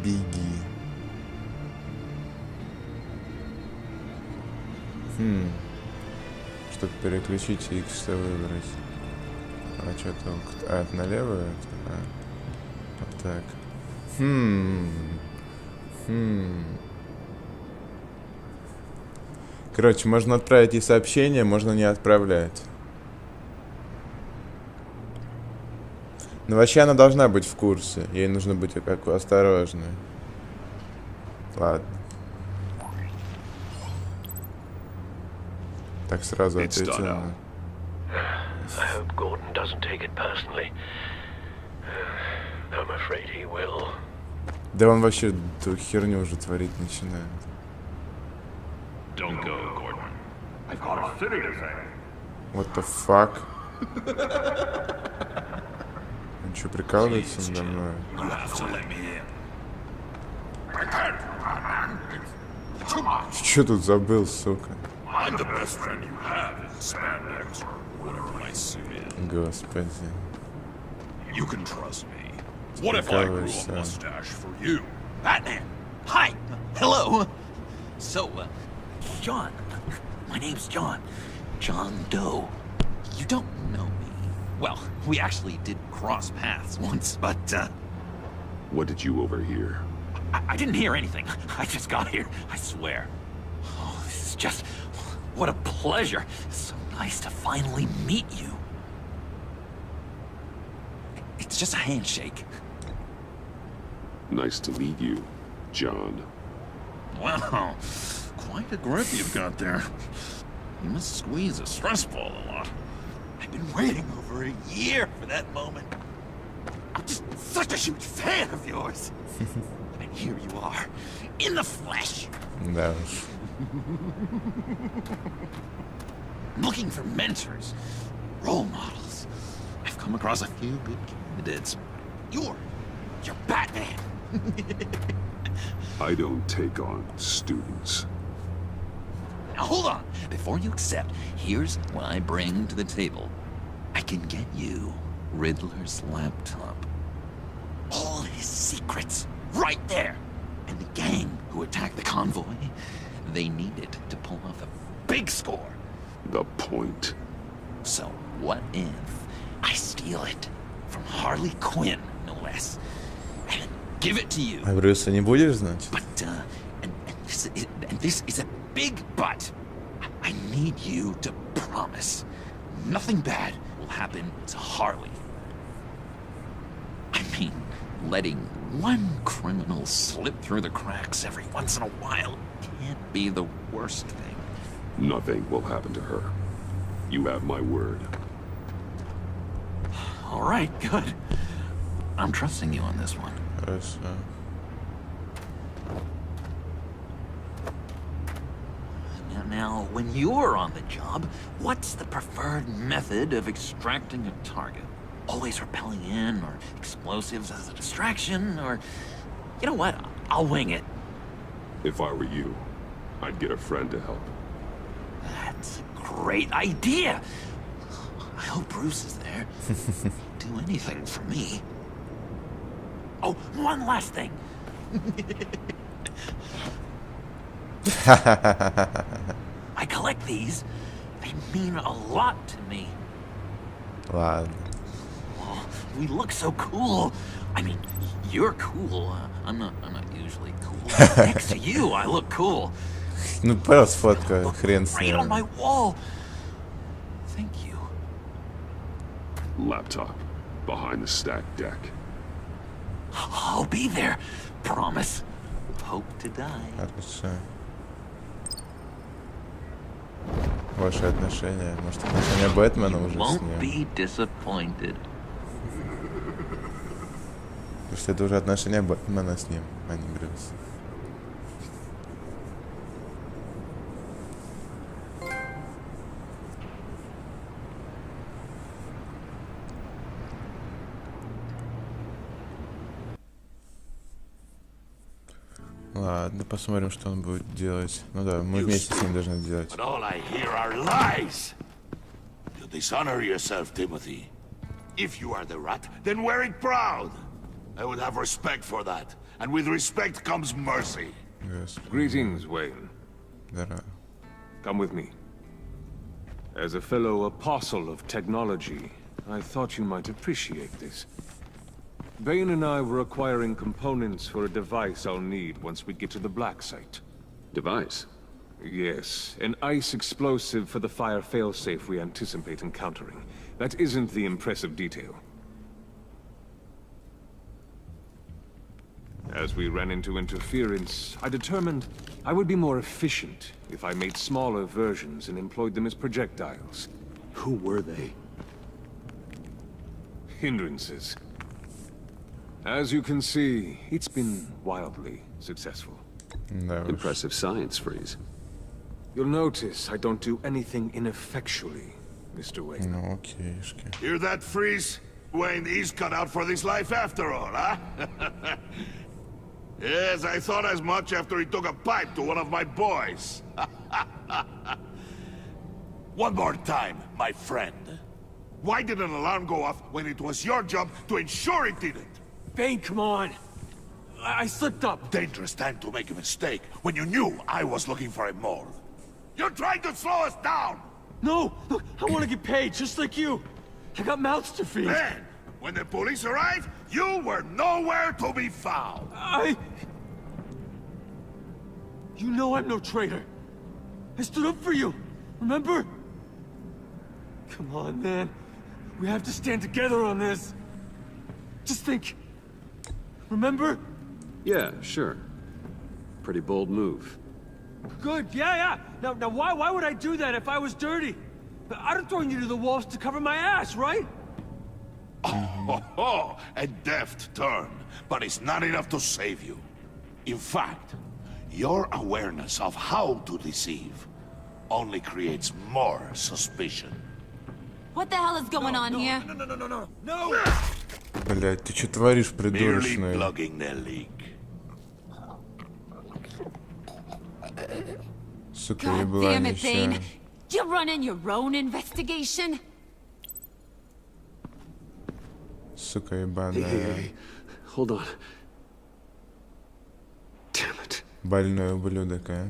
S1: Беги. Чтобы переключить X, что выбрать? А что толк? А, это налево? Это? А. Вот так. Короче, можно отправить ей сообщение, можно не отправлять. Ну, вообще она должна быть в курсе. Ей нужно быть как осторожной. Ладно. Так сразу ответил.
S7: I hope Gordon doesn't take it personally. I'm afraid he will.
S1: Да он вообще эту херню уже творить начинает.
S6: Don't go, Gordon. I've got a city to say.
S1: What the fuck? Он что, прикалывается надо мной?
S6: You have to let me in. I can't, man. It's too much.
S1: Что тут забыл, сука?
S6: I'm the best friend you have in spandex or whatever my suit is.
S1: Господи.
S6: You can trust me. What if I grew a mustache for you?
S8: Batman! Hi! Hello! So, John. My name's John. John Doe. You don't know me. Well, we actually did cross paths once, but,
S2: What did you overhear?
S8: I didn't hear anything. I just got here, I swear. Oh, this is just... What a pleasure. So nice to finally meet you. It's just a handshake.
S2: Nice to meet you, John.
S6: Wow, quite a grip you've got there. You must squeeze a stress ball a lot.
S8: I've been waiting over a year for that moment. I'm just such a huge fan of yours. And here you are, in the flesh.
S1: Да уж.
S8: Looking for mentors, role models. I've come across a few good candidates. You're Batman.
S2: I don't take on students.
S8: Now hold on. Before you accept, here's what I bring to the table. I can get you Riddler's laptop. All his secrets, right there. And the gang who attacked the convoy, they need it to pull off a big score.
S2: The point.
S8: So what if I steal it from Harley Quinn, no less, and give it to you?
S1: А Брюса не будешь, значит?
S8: But, and this is a big but. I need you to promise nothing bad will happen to Harley. I mean, letting one criminal slip through the cracks every once in a while can't be the worst thing.
S2: Nothing will happen to her. You have my word.
S8: All right, good. I'm trusting you on this one.
S1: Хорошо.
S8: Now, when you're on the job, what's the preferred method of extracting a target? Always rappelling in, or explosives as a distraction, or... You know what? I'll wing it.
S2: If I were you, I'd get a friend to help.
S8: That's a great idea! I hope Bruce is there. Do anything for me. Oh, one last thing. I collect these. They mean a lot to me.
S1: Ладно.
S8: Oh, we look so cool. I mean, you're cool. I'm not usually cool. Next to you, I look cool.
S1: Ну просто фотка, хрен с
S8: Right on my
S1: ним.
S8: wall. Thank you.
S2: Laptop. Behind the stacked deck.
S8: I'll be there. Promise. Hope to die.
S1: Хорошо. Ваши отношения. Может, отношения Бэтмена уже с
S8: Won't
S1: ним?
S8: be disappointed.
S1: Потому что это уже отношения Бэтмена с ним, а не Брюс. Ладно, посмотрим, что он будет делать. Ну да, мы вместе с ним должны делать.
S12: But all I hear are lies. You dishonor yourself, Timothy. If you are the rat, then wear it proud. I would have respect for that. And with respect comes mercy.
S1: Господи,
S5: Greetings, Wayne.
S1: здорово.
S5: Come with me. As a fellow apostle of technology, I thought you might appreciate this. Bane and I were acquiring components for a device I'll need once we get to the Black Site.
S2: Device?
S5: Yes, an ice explosive for the fire failsafe we anticipate encountering. That isn't the impressive detail. As we ran into interference, I determined I would be more efficient if I made smaller versions and employed them as projectiles.
S2: Who were they?
S5: Hindrances. As you can see, it's been wildly successful.
S1: Да уж.
S2: Impressive science, Freeze.
S5: You'll notice I don't do anything ineffectually, Mr. Wayne.
S1: Ну, окейшки.
S12: Hear that, Freeze? Wayne is cut out for this life after all, huh? Yes, I thought as much after he took a pipe to one of my boys. One more time, my friend. Why did an alarm go off when it was your job to ensure it didn't?
S13: Bane, come on. I slipped up.
S12: Dangerous time to make a mistake when you knew I was looking for a mole. You're trying to slow us down!
S13: No! Look, I want to get paid, just like you. I got mouths to feed.
S12: Then, when the police arrived, you were nowhere to be found.
S13: You know I'm no traitor. I stood up for you, remember? Come on, man. We have to stand together on this. Just think. Remember?
S2: Yeah, sure. Pretty bold move.
S13: Good, yeah. Now why would I do that if I was dirty? I'd have thrown you to the wolves to cover my ass, right?
S12: Oh, a deft turn, but it's not enough to save you. In fact, your awareness of how to deceive only creates more suspicion.
S4: What the hell is going on here?
S13: No!
S1: Блять, ты что творишь,
S12: Merely
S1: придурочный?
S12: plugging the leak.
S1: Сука,
S4: God
S1: ебла
S4: damn it, Bane.
S1: еще.
S4: You're running your own investigation?
S1: Сука ебаная.
S2: Hold on. Damn it.
S1: Больной ублюдок, а.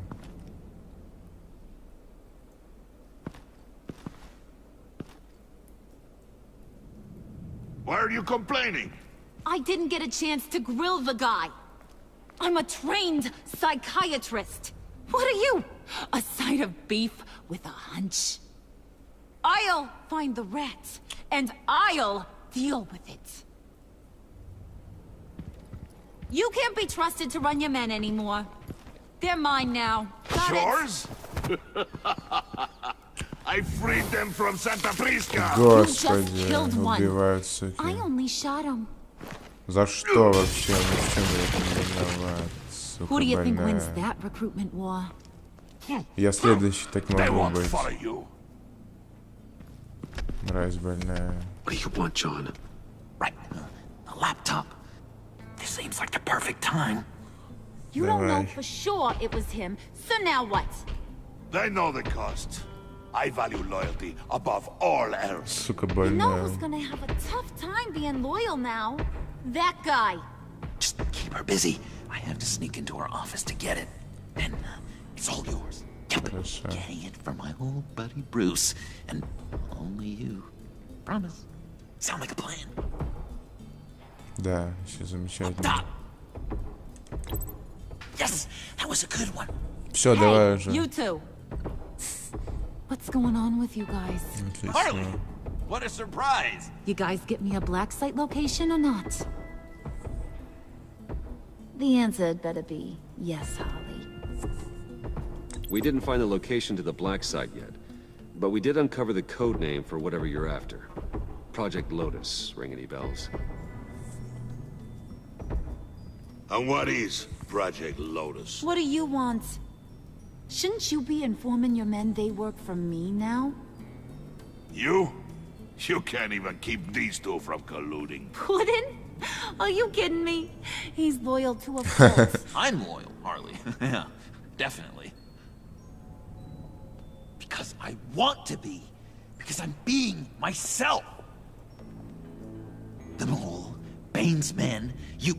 S12: Why are you complaining?
S4: I didn't get a chance to grill the guy. I'm a trained psychiatrist. What are you? A side of beef with a hunch? I'll find the rat, and I'll deal with it. You can't be trusted to run your men anymore. They're mine now. Got it?
S12: Yours? I freed them from Santa Prisca.
S1: Господи,
S4: killed one.
S1: убивают, суки.
S4: I only shot him.
S1: За что вообще? Ну в чем я не виноват? Сука
S4: Who do you think wins
S1: больная.
S4: that recruitment war?
S1: Я следующий так
S12: They
S1: могу
S12: won't
S1: быть.
S12: follow you.
S1: Мразь больная.
S2: What do you want, John?
S8: Right. A laptop. This seems like the perfect time.
S4: You don't know
S1: Давай.
S4: for sure it was him, so now what?
S12: They know the cost. I value loyalty above all else.
S1: Сука
S4: You know
S1: больная.
S4: who's gonna have a tough time being loyal now? That guy.
S8: Just keep her busy. I have to sneak into her office to get it. Then it's all yours. Yep.
S1: Хорошо.
S8: Getting it from my old buddy Bruce. And only you. Promise. Sound like a plan?
S1: Да, еще замечательно.
S8: Stop! Yes! That was a good one.
S1: Все, давай
S4: Hey,
S1: уже.
S4: you two. What's going on with you guys?
S1: Отлично.
S6: What a surprise!
S4: You guys get me a black site location or not? The answer had better be yes, Holly.
S2: We didn't find the location to the black site yet, but we did uncover the code name for whatever you're after. Project Lotus. Ring any bells?
S12: And what is Project Lotus?
S4: What do you want? Shouldn't you be informing your men they work for me now?
S12: You? You can't even keep these two from colluding.
S4: Puddin'? Are you kidding me? He's loyal to a cult.
S8: I'm loyal, Harley. Yeah, definitely. Because I want to be. Because I'm being myself. The mole, Bane's men, you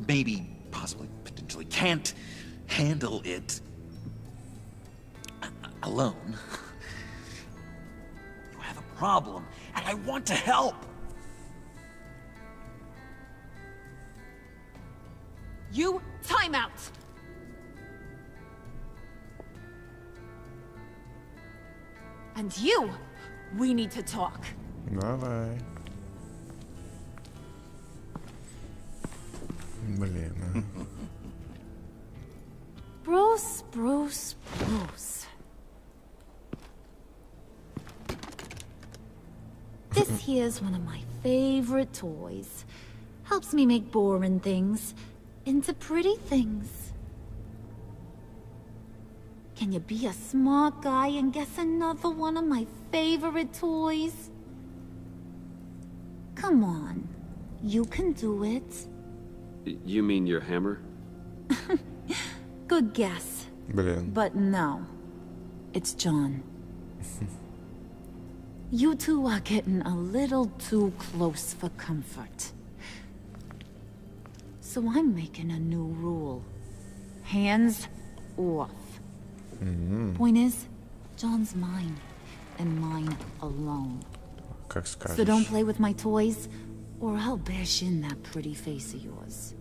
S8: maybe, possibly, potentially can't handle it alone. You have a problem, and I want to help.
S4: You time out. And you, we need to talk.
S1: Давай. Блин.
S4: Bruce, Bruce, Bruce. This here's one of my favorite toys. Helps me make boring things into pretty things. Can you be a smart guy and guess another one of my favorite toys? Come on, you can do it.
S2: You mean your hammer?
S4: Good guess.
S1: Блин.
S4: But no, it's John. You two are getting a little too close for comfort. So I'm making a new rule. Hands off. Point is, John's mine, and mine alone.
S1: Как скажешь.
S4: So don't play with my toys, or I'll bash in that pretty face of yours.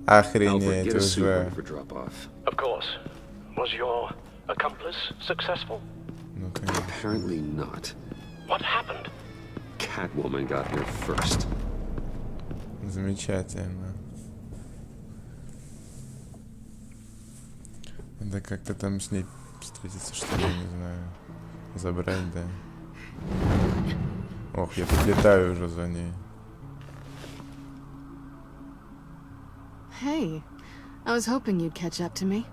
S1: Охренеть уже.
S7: Of course. Was your accomplice successful?
S2: Apparently not.
S7: What happened?
S2: Catwoman got here first.
S1: Замечательно. Да как-то там с ней встретиться, что ли, не знаю. Забрать, да. Ох, я тут летаю уже за ней.
S3: Hey, I was hoping you'd catch up to me.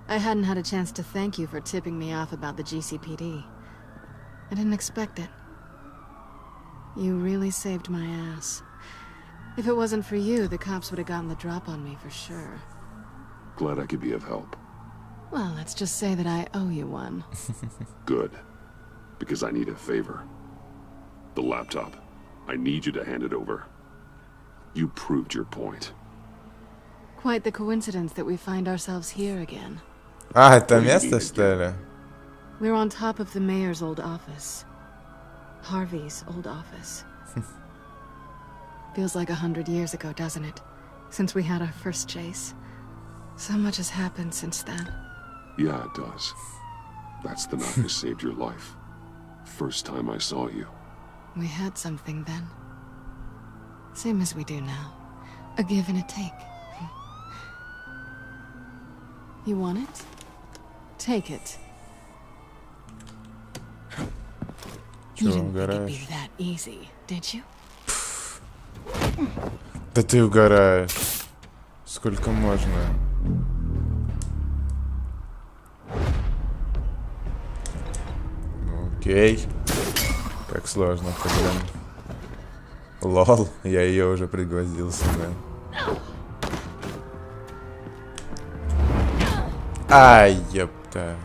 S3: I hadn't had a chance to thank you for tipping me off about the GCPD. I didn't expect it. You really saved my ass. If it wasn't for you, the cops would have gotten the drop on me for sure.
S14: Glad I could be of help.
S3: Well, let's just say that I owe you one.
S14: Good. Because I need a favor. The laptop. I need you to hand it over. You proved your point.
S3: Quite the coincidence that we find ourselves here again.
S1: А, это место, что ли?
S3: We're on top of the mayor's old office. Harvey's old office. Feels like 100 years ago, doesn't it? Since we had our first chase. So much has happened since then.
S14: Yeah, it does. That's the night I saved your life. First time I saw you.
S3: We had something then. Same as we do now. A give and a take. You want it? Take it. You didn't think it'd be that easy, did you?
S1: Да ты угораешь. Сколько можно? Окей. Как сложно, блин. Лол, я ее уже пригвоздил сюда. Ай, ёпта.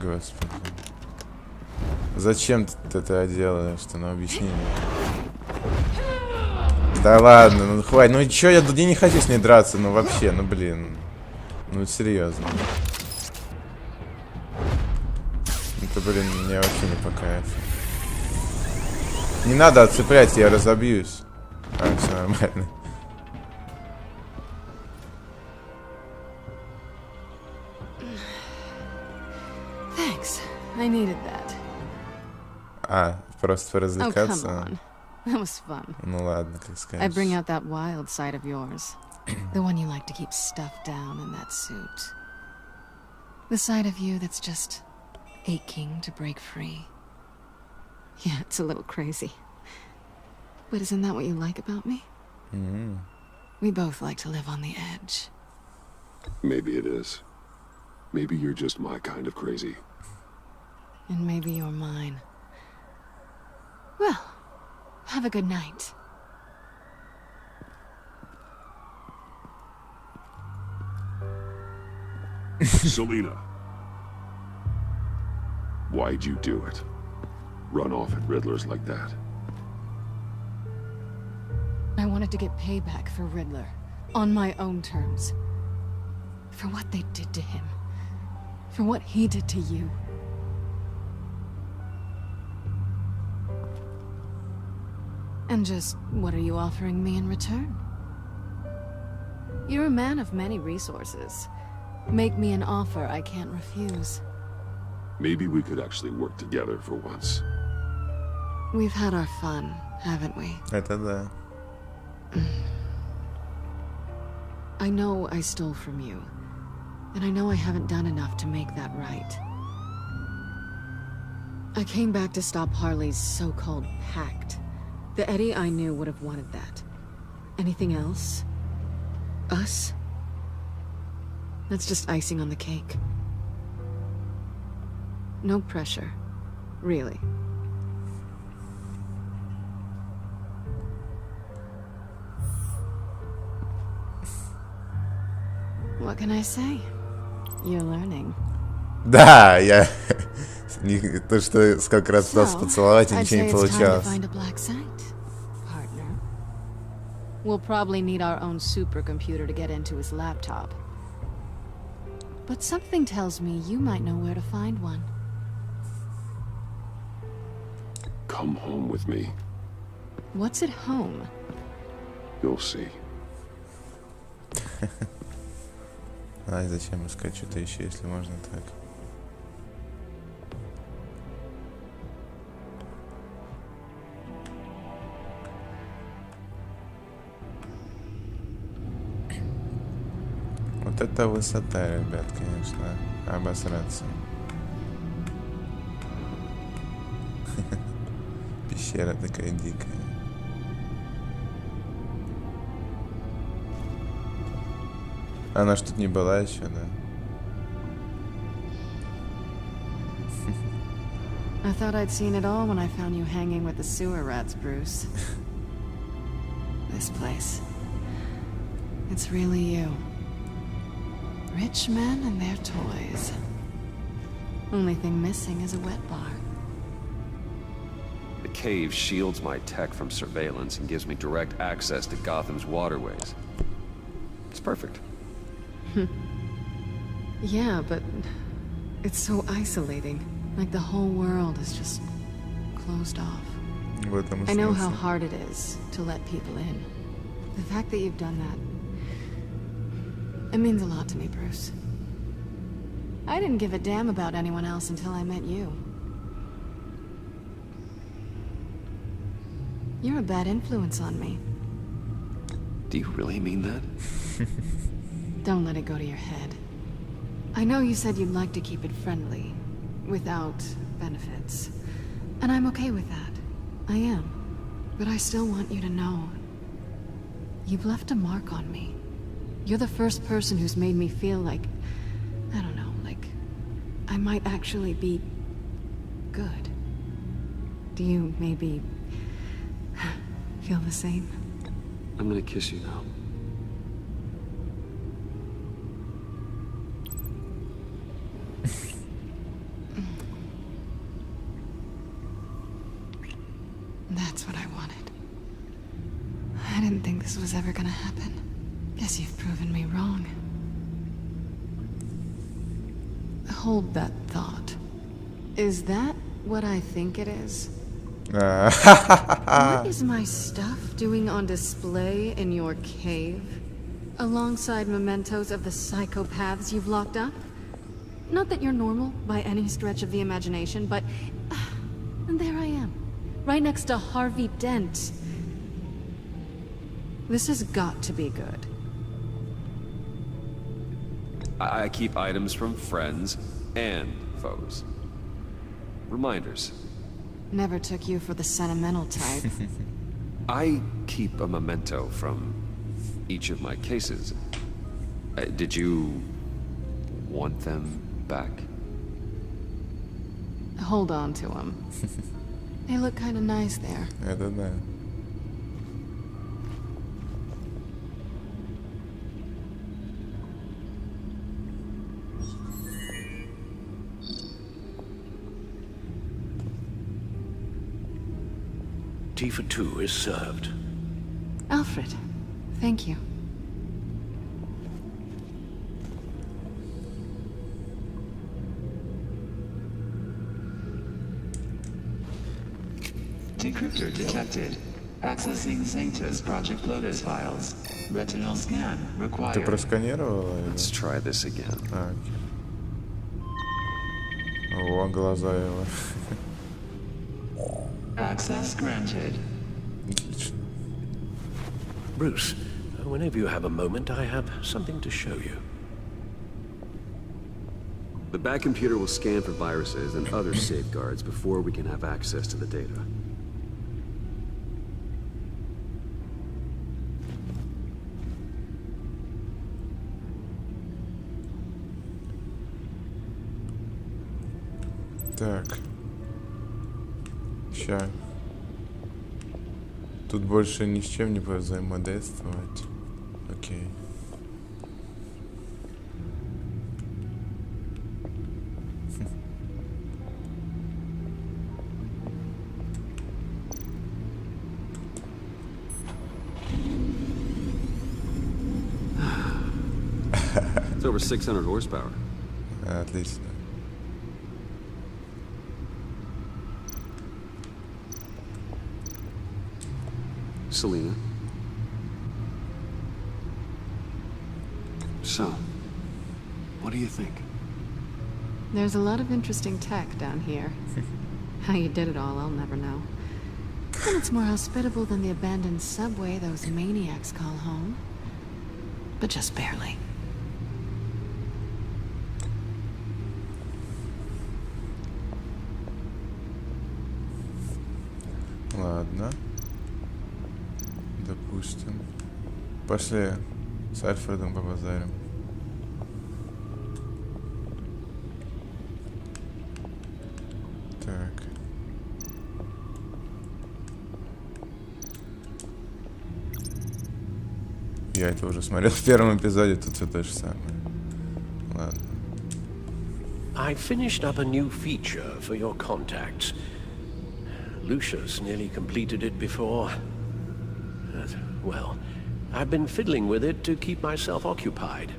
S1: Господи. Зачем ты это делаешь? Что, ну объясни мне. Да ладно, ну хватит. Ну чё, я не хочу с ней драться, ну вообще, ну блин. Ну серьезно. Это, блин, мне вообще не по кайфу. Не надо отцеплять, я разобьюсь. А, все нормально.
S3: Thanks. I needed that.
S1: А, просто поразвлекаться?
S3: Oh, come on. That was fun.
S1: Ну ладно, как скажешь.
S3: I bring out that wild side of yours. The one you like to keep stuffed down in that suit. The side of you that's just aching to break free. Yeah, it's a little crazy. But isn't that what you like about me?
S1: Mm-hmm.
S3: We both like to live on the edge.
S14: Maybe it is. Maybe you're just my kind of crazy.
S3: And maybe you're mine. Well, have a good night.
S14: Selena. Why'd you do it? Run off at Riddler's like that?
S3: I wanted to get payback for Riddler. On my own terms. For what they did to him. For what he did to you. And just, what are you offering me in return? You're a man of many resources. Make me an offer I can't refuse.
S14: Maybe we could actually work together for once.
S3: We've had our fun, haven't we?
S1: Это да.
S3: I know I stole from you, and I know I haven't done enough to make that right. I came back to stop Harley's so-called pact. The Eddie I knew would have wanted that. Anything else? Us? That's just icing on the cake. No pressure. Really. What can I say? You're learning.
S1: Да, я... То, что сколько раз пытался поцеловать, и ничего не получалось.
S3: We'll probably need our own supercomputer to get into his laptop. But something tells me you might know where to find one.
S14: Come home with me.
S3: What's at home?
S14: You'll see.
S1: Ай, зачем искать что-то еще, если можно так? Вот это высота, ребят, конечно, обосраться. Пещера такая дикая. Она ж тут не была еще, да?
S3: I thought I'd seen it all when I found you hanging with the sewer rats, Bruce. This place. It's really you. Rich men and their toys. Only thing missing is a wet bar.
S2: The cave shields my tech from surveillance and gives me direct access to Gotham's waterways. It's perfect.
S3: Yeah, but it's so isolating. Like the whole world is just closed off. I know how hard it is to let people in. The fact that you've done that, it means a lot to me, Bruce. I didn't give a damn about anyone else until I met you. You're a bad influence on me.
S2: Do you really mean that?
S3: Don't let it go to your head. I know you said you'd like to keep it friendly, without benefits. And I'm okay with that. I am. But I still want you to know. You've left a mark on me. You're the first person who's made me feel like, I don't know, like I might actually be good. Do you maybe feel the same?
S2: I'm gonna kiss you now.
S3: That's what I wanted. I didn't think this was ever gonna happen. Guess you've proven me wrong. Hold that thought. Is that what I think it is? What is my stuff doing on display in your cave? Alongside mementos of the psychopaths you've locked up? Not that you're normal by any stretch of the imagination, but... and there I am. Right next to Harvey Dent. This has got to be good.
S2: I keep items from friends and foes. Reminders.
S3: Never took you for the sentimental type.
S2: I keep a memento from each of my cases. Did you want them back?
S3: Hold on to them. They look kind of nice there.
S1: Это да.
S11: Tea for two is served.
S3: Alfred, thank you.
S10: Decryptor detected. Accessing Sanctus Project Lotus files. Retinal scan
S1: Ты
S10: required.
S1: просканировала?
S2: Let's try this again.
S1: О, глаза его.
S10: Access granted.
S1: Отлично.
S7: Bruce, whenever you have a moment, I have something to show you.
S2: The back computer will scan for viruses and other safeguards before we can have access to the data.
S1: Так. Ща. Тут больше ни с чем не взаимодействовать. Окей.
S2: It's over 600 horsepower.
S1: Отлично.
S2: Selena. So, what do you think?
S3: There's a lot of interesting tech down here. How you did it all, I'll never know. And it's more hospitable than the abandoned subway those maniacs call home. But just barely.
S1: Ладно. Допустим. Пошли с Альфредом побазарим. Так. Я это уже смотрел в первом эпизоде, тут все то же самое. Ладно.
S7: I finished up a new feature for your contacts. Lucius nearly completed it before. Well, I've been fiddling with it to keep myself occupied.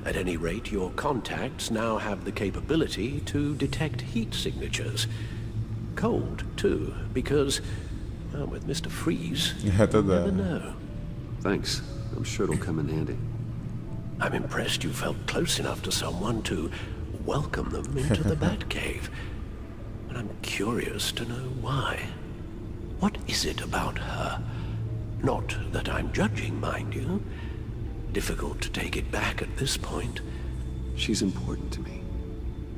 S7: At any rate, your contacts now have the capability to detect heat signatures. Cold, too, because, well, with Mr. Freeze, you never know.
S2: Thanks. I'm sure it'll come in handy.
S7: I'm impressed you felt close enough to someone to welcome them into the Batcave. And I'm curious to know why. What is it about her? Not that I'm judging, mind you. Difficult to take it back at this point.
S2: She's important to me.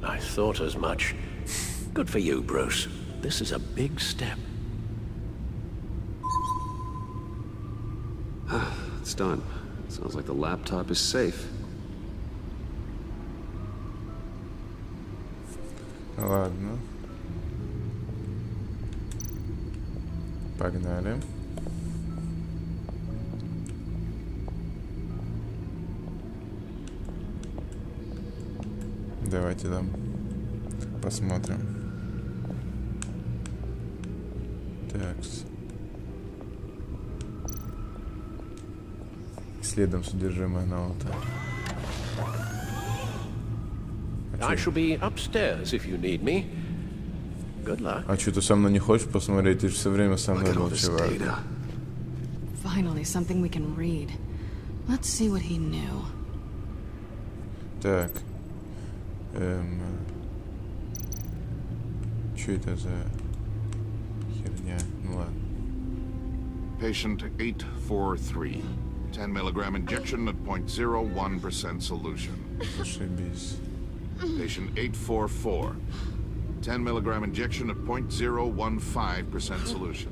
S7: I thought as much. Good for you, Bruce. This is a big step.
S2: It's done. Sounds like the laptop is safe.
S1: Ладно. Погнали. Давайте там посмотрим. Такс. Исследуем содержимое ноута.
S7: I shall be upstairs if you need me. Good luck.
S1: А что, ты со мной не хочешь посмотреть? Ты же все время со мной был, чувак.
S3: Finally, something we can read. Let's see what he knew.
S1: Так. Что это за херня? Ну ладно.
S12: Patient 843. 10 milligram injection at 0.01% solution.
S1: Ошибись.
S12: Patient 844. 10 milligram injection at 0.015% solution.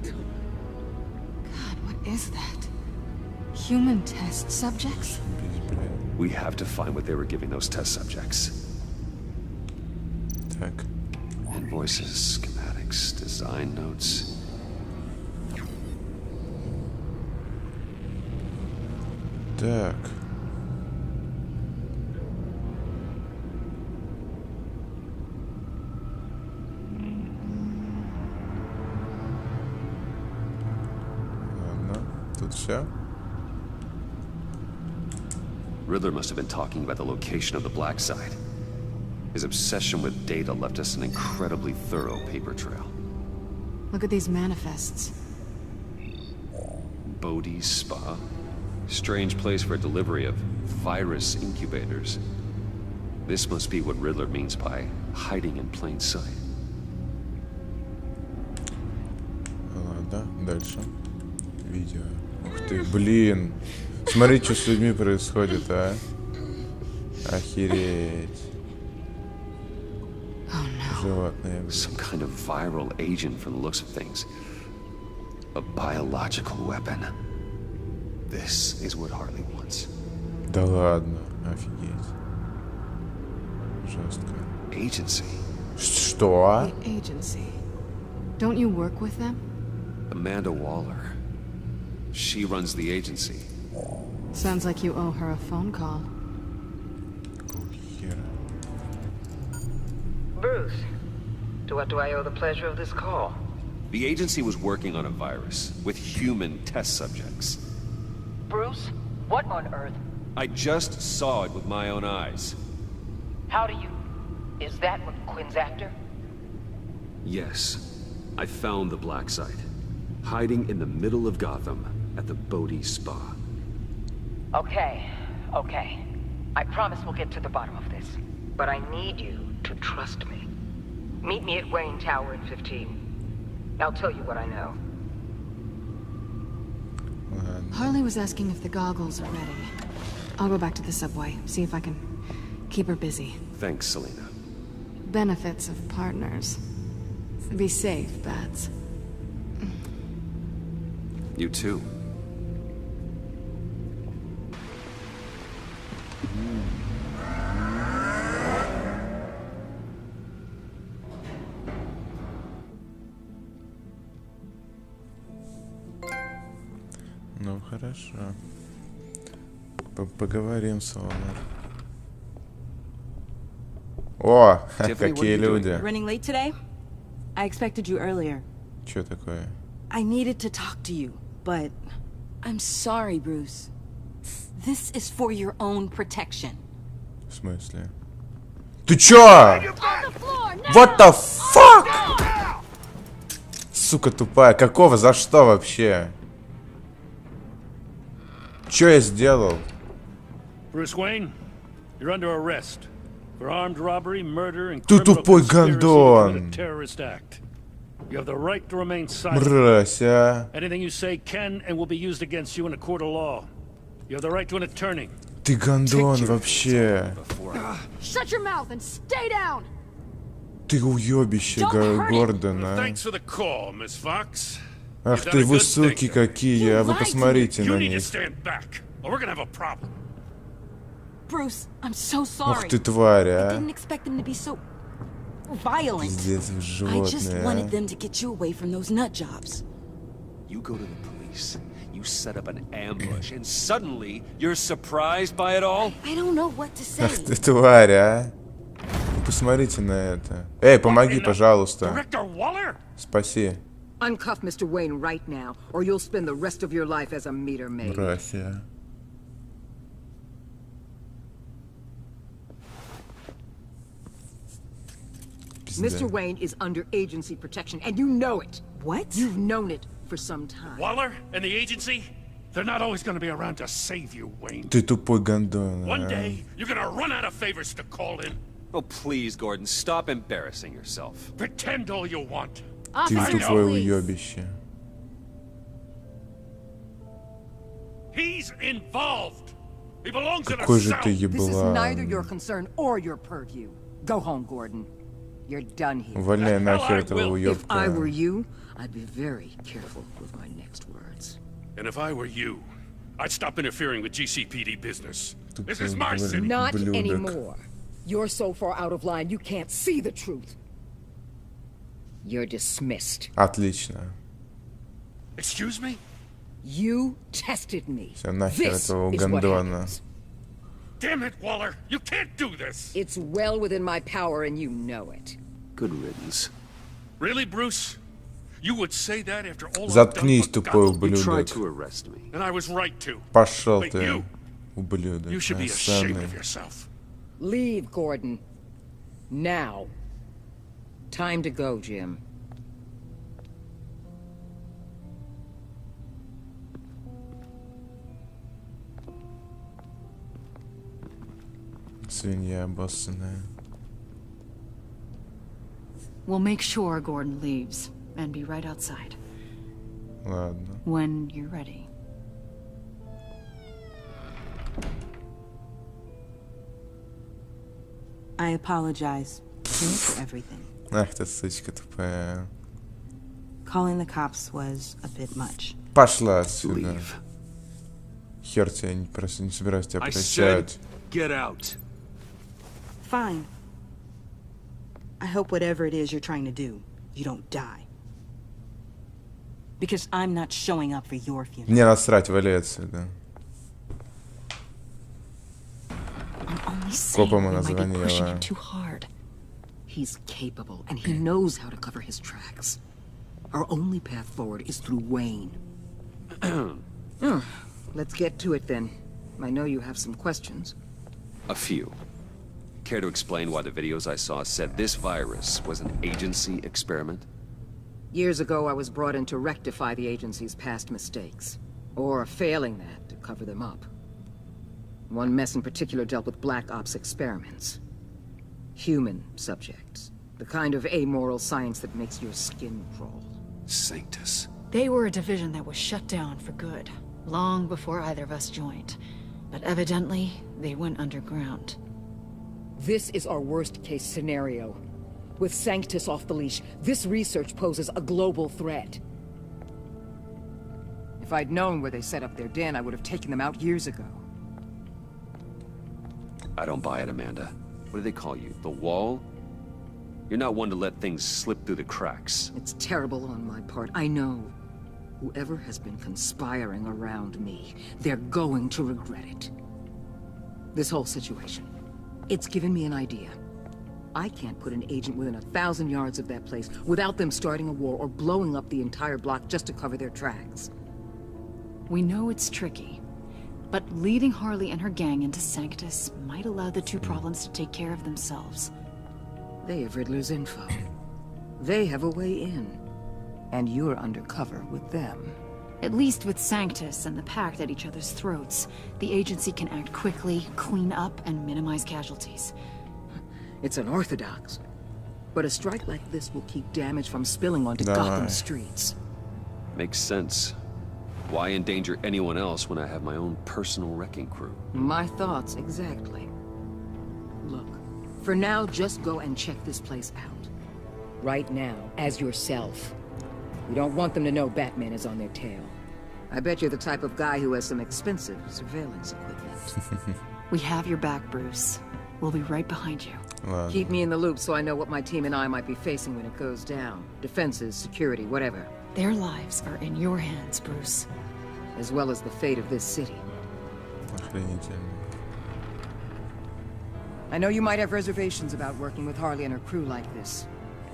S3: God, what is that? Human test subjects?
S2: We have to find what they were giving those test subjects.
S1: Так.
S2: Invoices, schematics, design notes.
S1: Так. Ладно, тут все.
S2: Riddler must have been talking about the location of the black site. His obsession with data left us an incredibly thorough paper trail.
S3: Look at these manifests.
S2: Bodhi's Spa? Strange place for delivery of virus incubators. This must be what Riddler means by hiding in plain sight.
S1: Ладно, дальше. Видео. Ух ты, блин. Смотри, что с людьми происходит, а. Охереть. Животные.
S2: Some kind of viral agent from the looks of things. A biological weapon. This is what Harley wants.
S1: Да ладно, офигеть. Жестко.
S2: Agency.
S1: Что?
S3: The agency. Don't you work with them?
S2: Amanda Waller. She runs the agency.
S3: Sounds like you owe her a phone call.
S9: Bruce, to what do I owe the pleasure of this call?
S2: The agency was working on a virus with human test subjects.
S9: Bruce, what on earth?
S2: I just saw it with my own eyes.
S9: How do you... Is that what Quinn's after?
S2: Yes. I found the black site. Hiding in the middle of Gotham at the Bodhi Spa.
S9: Okay. I promise we'll get to the bottom of this. But I need you to trust me. Meet me at Wayne Tower in 15. I'll tell you what I know.
S3: Harley was asking if the goggles are ready. I'll go back to the subway, see if I can keep her busy.
S2: Thanks, Selena.
S3: Benefits of partners. Be safe, Bats.
S2: You too.
S1: Ну, хорошо. Поговорим с вами. О, какие люди.
S15: Running late today? I expected you earlier.
S1: Что такое?
S15: I needed to talk to you, but I'm sorry, Bruce. This is for your own protection.
S1: В смысле? Ты чё? What the fuck? Сука тупая. Какого? За что вообще? Чё я сделал?
S11: Bruce Wayne, you're under arrest for armed robbery, murder, and
S1: Ты
S11: criminal
S1: тупой
S11: conspiracy to
S1: гандон.
S11: commit a terrorist act. You have the right to remain silent.
S1: Мразь, а.
S11: Anything you say can and will be used against you in a court of law. You have the right to an attorney.
S1: Ты гандон вообще.
S3: Shut your mouth and stay down.
S1: Ты уёбище, Гордон, а.
S11: Thanks for the call, Miss Fox.
S1: Ах ты, вы суки какие, а вы посмотрите на
S11: You need to
S1: них.
S11: stand back, or we're gonna have a problem.
S15: Bruce, I'm so sorry.
S1: Ох ты, тварь,
S15: I
S1: а.
S15: didn't expect them to be so violent.
S1: Пиздец, вы
S15: I just
S1: животные,
S15: wanted
S1: а.
S15: them to get you away from those nut jobs.
S2: You go to the police, you set up an ambush, and suddenly you're surprised by it all?
S15: I don't know what to say.
S1: Ах ты, тварь, а. Посмотрите на это. Эй, помоги, пожалуйста.
S6: Director Waller?
S1: Спаси.
S16: Uncuff Mr. Wayne right now, or you'll spend the rest of your life as a meter maid.
S1: Мразь, а.
S16: Mr. Wayne is under agency protection, and you know it.
S15: What?
S16: You've known it for some time.
S11: Waller and the agency? They're not always gonna be around to save you, Wayne.
S1: Ты тупой гандон,
S11: One
S1: а.
S11: day, you're gonna run out of favors to call in.
S2: Oh, please, Gordon, stop embarrassing yourself.
S11: Pretend all you want.
S1: Ты тупое уёбище.
S11: He's involved. He belongs in a
S1: Какой же
S11: cell.
S1: ты
S16: This is neither
S1: еблан.
S16: your concern or your purview. Go home, Gordon. You're done here.
S1: Увольняй нахер этого
S16: If I were
S1: уёбка.
S16: you, I'd be very careful with my next words.
S11: And if I were you, I'd stop interfering with GCPD business. This is my city.
S16: Not anymore. You're so far out of line, you can't see the truth. You're dismissed.
S1: Отлично.
S11: Excuse me?
S16: You tested me.
S1: Всё, нахер
S16: This
S1: этого
S16: is what
S1: гандона.
S16: happens.
S11: Damn it, Waller! You can't do this!
S16: It's well within my power, and you know it.
S2: Good riddance.
S11: Really, Bruce? You would say that after all
S1: Заткнись,
S11: I've done for
S1: тупой
S11: Gotham?
S2: You tried
S1: ублюдок.
S2: to arrest me.
S11: And I was right to.
S1: Пошел
S11: But
S1: ты,
S11: you
S1: ублюдок.
S11: should be ashamed
S1: Насраный.
S11: of yourself.
S16: Leave, Gordon. Now. Time to go, Jim.
S1: Свинья обоссанная.
S17: We'll make sure Gordon leaves and be right outside.
S1: Ладно.
S17: When you're ready.
S18: I apologize for everything.
S1: Ах ты сучка тупая.
S18: Calling the cops was a bit much.
S1: Пошла отсюда. Хер тебя, просто не собираюсь тебя прощать.
S5: Get out.
S18: Fine. I hope whatever it is you're trying to do, you don't die. Because I'm not showing up for your funeral.
S1: Мне насрать, вали отсюда. Копам она звонила.
S16: Too hard. He's capable, and he knows how to cover his tracks. Our only path forward is through Wayne. Let's get to it then. I know you have some questions.
S2: A few. Care to explain why the videos I saw said this virus was an agency experiment?
S16: Years ago, I was brought in to rectify the agency's past mistakes. Or, failing that, to cover them up. One mess in particular dealt with Black Ops experiments. Human subjects. The kind of amoral science that makes your skin crawl.
S2: Sanctus.
S17: They were a division that was shut down for good, long before either of us joined. But evidently, they went underground.
S16: This is our worst-case scenario. With Sanctus off the leash, this research poses a global threat. If I'd known where they set up their den, I would have taken them out years ago.
S2: I don't buy it, Amanda. What do they call you? The Wall? You're not one to let things slip through the cracks.
S16: It's terrible on my part, I know. Whoever has been conspiring around me, they're going to regret it. This whole situation, it's given me an idea. I can't put an agent within 1,000 yards of that place without them starting a war or blowing up the entire block just to cover their tracks.
S17: We know it's tricky, but leading Harley and her gang into Sanctus might allow the two problems to take care of themselves.
S16: They have Riddler's info. They have a way in. And you're undercover with them.
S17: At least with Sanctus and the Pact at each other's throats, the agency can act quickly, clean up, and minimize casualties.
S16: It's unorthodox. But a strike like this will keep damage from spilling onto Gotham streets.
S2: Makes sense. Why endanger anyone else when I have my own personal wrecking crew?
S16: My thoughts, exactly. Look, for now, just go and check this place out. Right now, as yourself. We don't want them to know Batman is on their tail. I bet you're the type of guy who has some expensive surveillance equipment.
S17: We have your back, Bruce. We'll be right behind you.
S16: Keep me in the loop so I know what my team and I might be facing when it goes down. Defenses, security, whatever.
S17: Their lives are in your hands, Bruce.
S16: As well as the fate of this city. I know you might have reservations about working with Harley and her crew like this.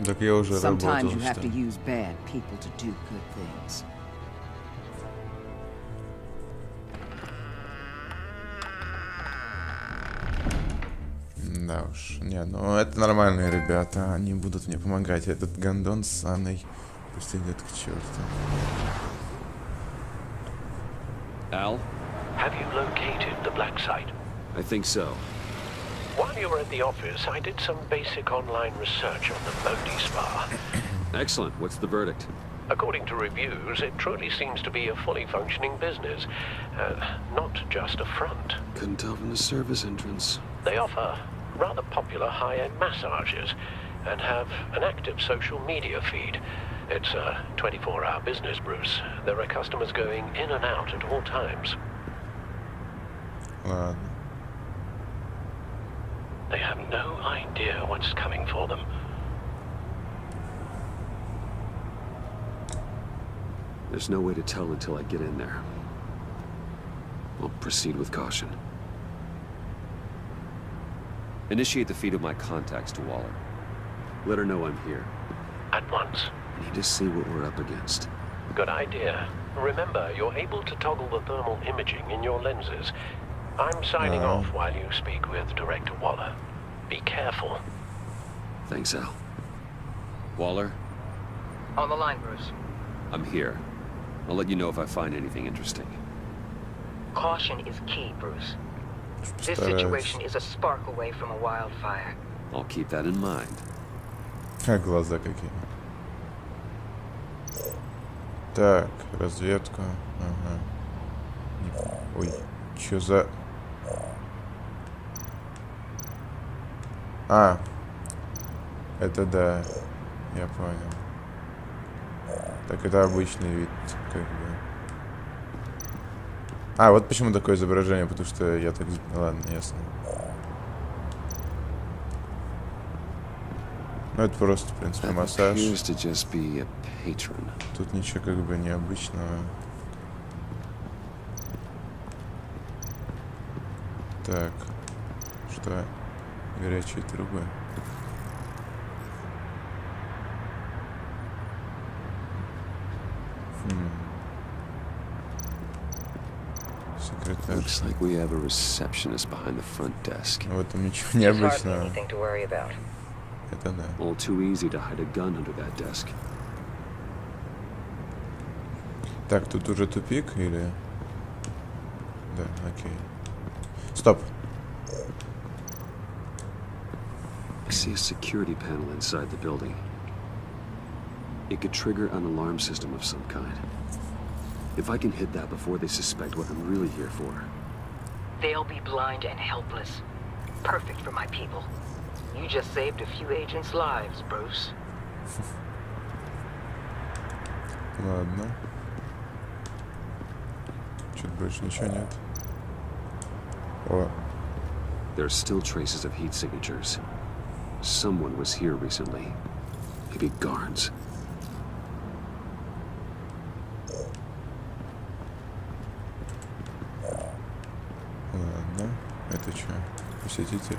S16: Sometimes you have to use bad people to do good things.
S1: Да уж. Не, ну это нормальные ребята. Они будут мне помогать. Этот гондон ссаный пусть идет к черту.
S2: Al?
S7: Have you located the black site?
S2: I think so.
S7: While you were at the office, I did some basic online research on the Modi Spa.
S2: Excellent. What's the verdict?
S7: According to reviews, it truly seems to be a fully functioning business. Not just a front.
S2: Couldn't tell from the service entrance.
S7: They offer rather popular high-end massages and have an active social media feed. It's a 24-hour business, Bruce. There are customers going in and out at all times. They have no idea what's coming for them.
S2: There's no way to tell until I get in there. I'll proceed with caution. Initiate the feed of my contacts to Waller. Let her know I'm here.
S7: At once.
S2: I need to see what we're up against.
S7: Good idea. Remember, you're able to toggle the thermal imaging in your lenses. I'm signing off while you speak with Director Waller. Be careful.
S2: Thanks, Al. Waller?
S9: On the line, Bruce.
S2: I'm here. I'll let you know if I find anything interesting.
S9: Caution is key, Bruce. This situation is a spark away from a wildfire.
S2: I'll keep that in mind.
S1: А глаза какие. Так, разведка. Ага. Ой, чё за... А, это да, я понял. Так это обычный вид, как бы. А, вот почему такое изображение, потому что я так... Ладно, ясно. Ну, это просто, в принципе, массаж. Тут ничего как бы необычного. Так, что? Горячие трубы. Секретарь.
S2: Looks like we have a receptionist behind the front desk.
S1: В этом ничего необычного.
S9: Anything to worry about.
S1: Это да.
S2: All too easy to hide a gun under that desk.
S1: Так, тут уже тупик или... Да, окей. Стоп.
S2: I see a security panel inside the building. It could trigger an alarm system of some kind. If I can hit that before they suspect what I'm really here for.
S9: They'll be blind and helpless. Perfect for my people. You just saved a few agents' lives, Bruce.
S1: Ладно. Чуть больше ничего нет. О.
S2: There's still traces of heat signatures. Someone was here recently. Maybe guards.
S1: Ладно. Это что? Посетитель?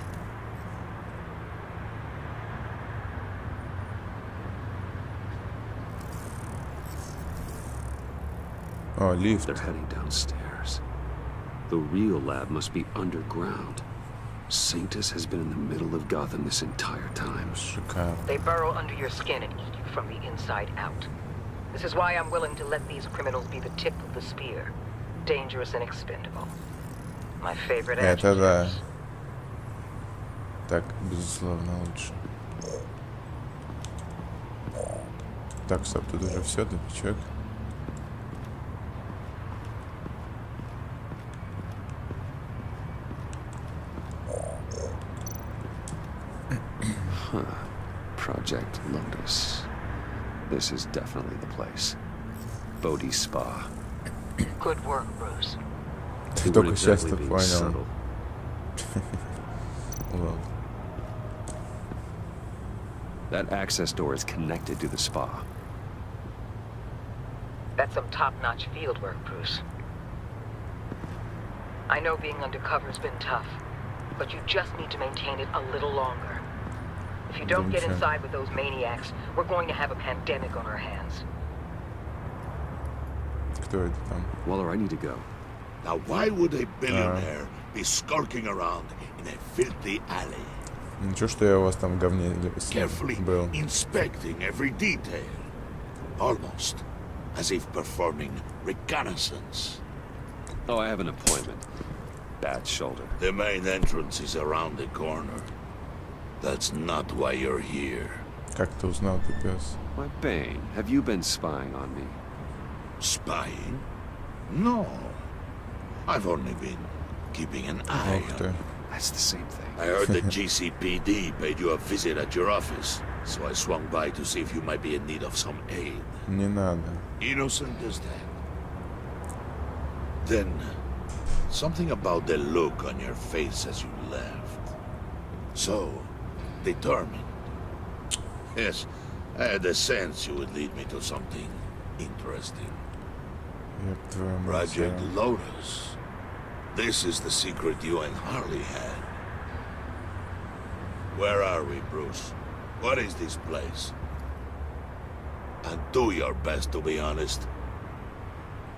S1: Oh, lift.
S2: They're heading downstairs. The real lab must be underground. Sanctus has been in the middle of Gotham this entire time.
S9: They burrow under your skin and eat you from the inside out. This is why I'm willing to let these criminals be the tip of the spear. Dangerous and expendable. My favorite
S1: Это да.
S9: adjectives.
S1: Так, безусловно, лучше. Так, стоп, тут уже все, тупичок.
S2: Huh. Project Lotus. This is definitely the place. Bodhi Spa.
S9: Good work, Bruce.
S1: Ты только сейчас-то понял. Well.
S2: That access door is connected to the spa.
S9: That's some top-notch field work, Bruce. I know being undercover's been tough, but you just need to maintain it a little longer. If you don't get inside with those maniacs, we're going to have a pandemic on our hands.
S1: Кто это там?
S2: Waller, I need to go.
S12: Now, why would a billionaire be skulking around in a filthy alley?
S1: Ничего, что я у вас там в говне
S12: Carefully
S1: был.
S12: inspecting every detail. Almost as if performing reconnaissance.
S2: Oh, I have an appointment. Bad shoulder.
S12: The main entrance is around the corner. That's not why you're here.
S1: Как ты узнал, ты пес?
S2: Why, Bane, have you been spying on me?
S12: Spying? No. I've only been keeping an eye on you.
S2: That's the same thing.
S12: I heard the GCPD paid you a visit at your office, so I swung by to see if you might be in need of some aid.
S1: Не надо.
S12: Innocent as that. Then, something about the look on your face as you left. So, determined. Yes, I had a sense you would lead me to something interesting. Project Lotus. This is the secret you and Harley had. Where are we, Bruce? What is this place? And do your best to be honest.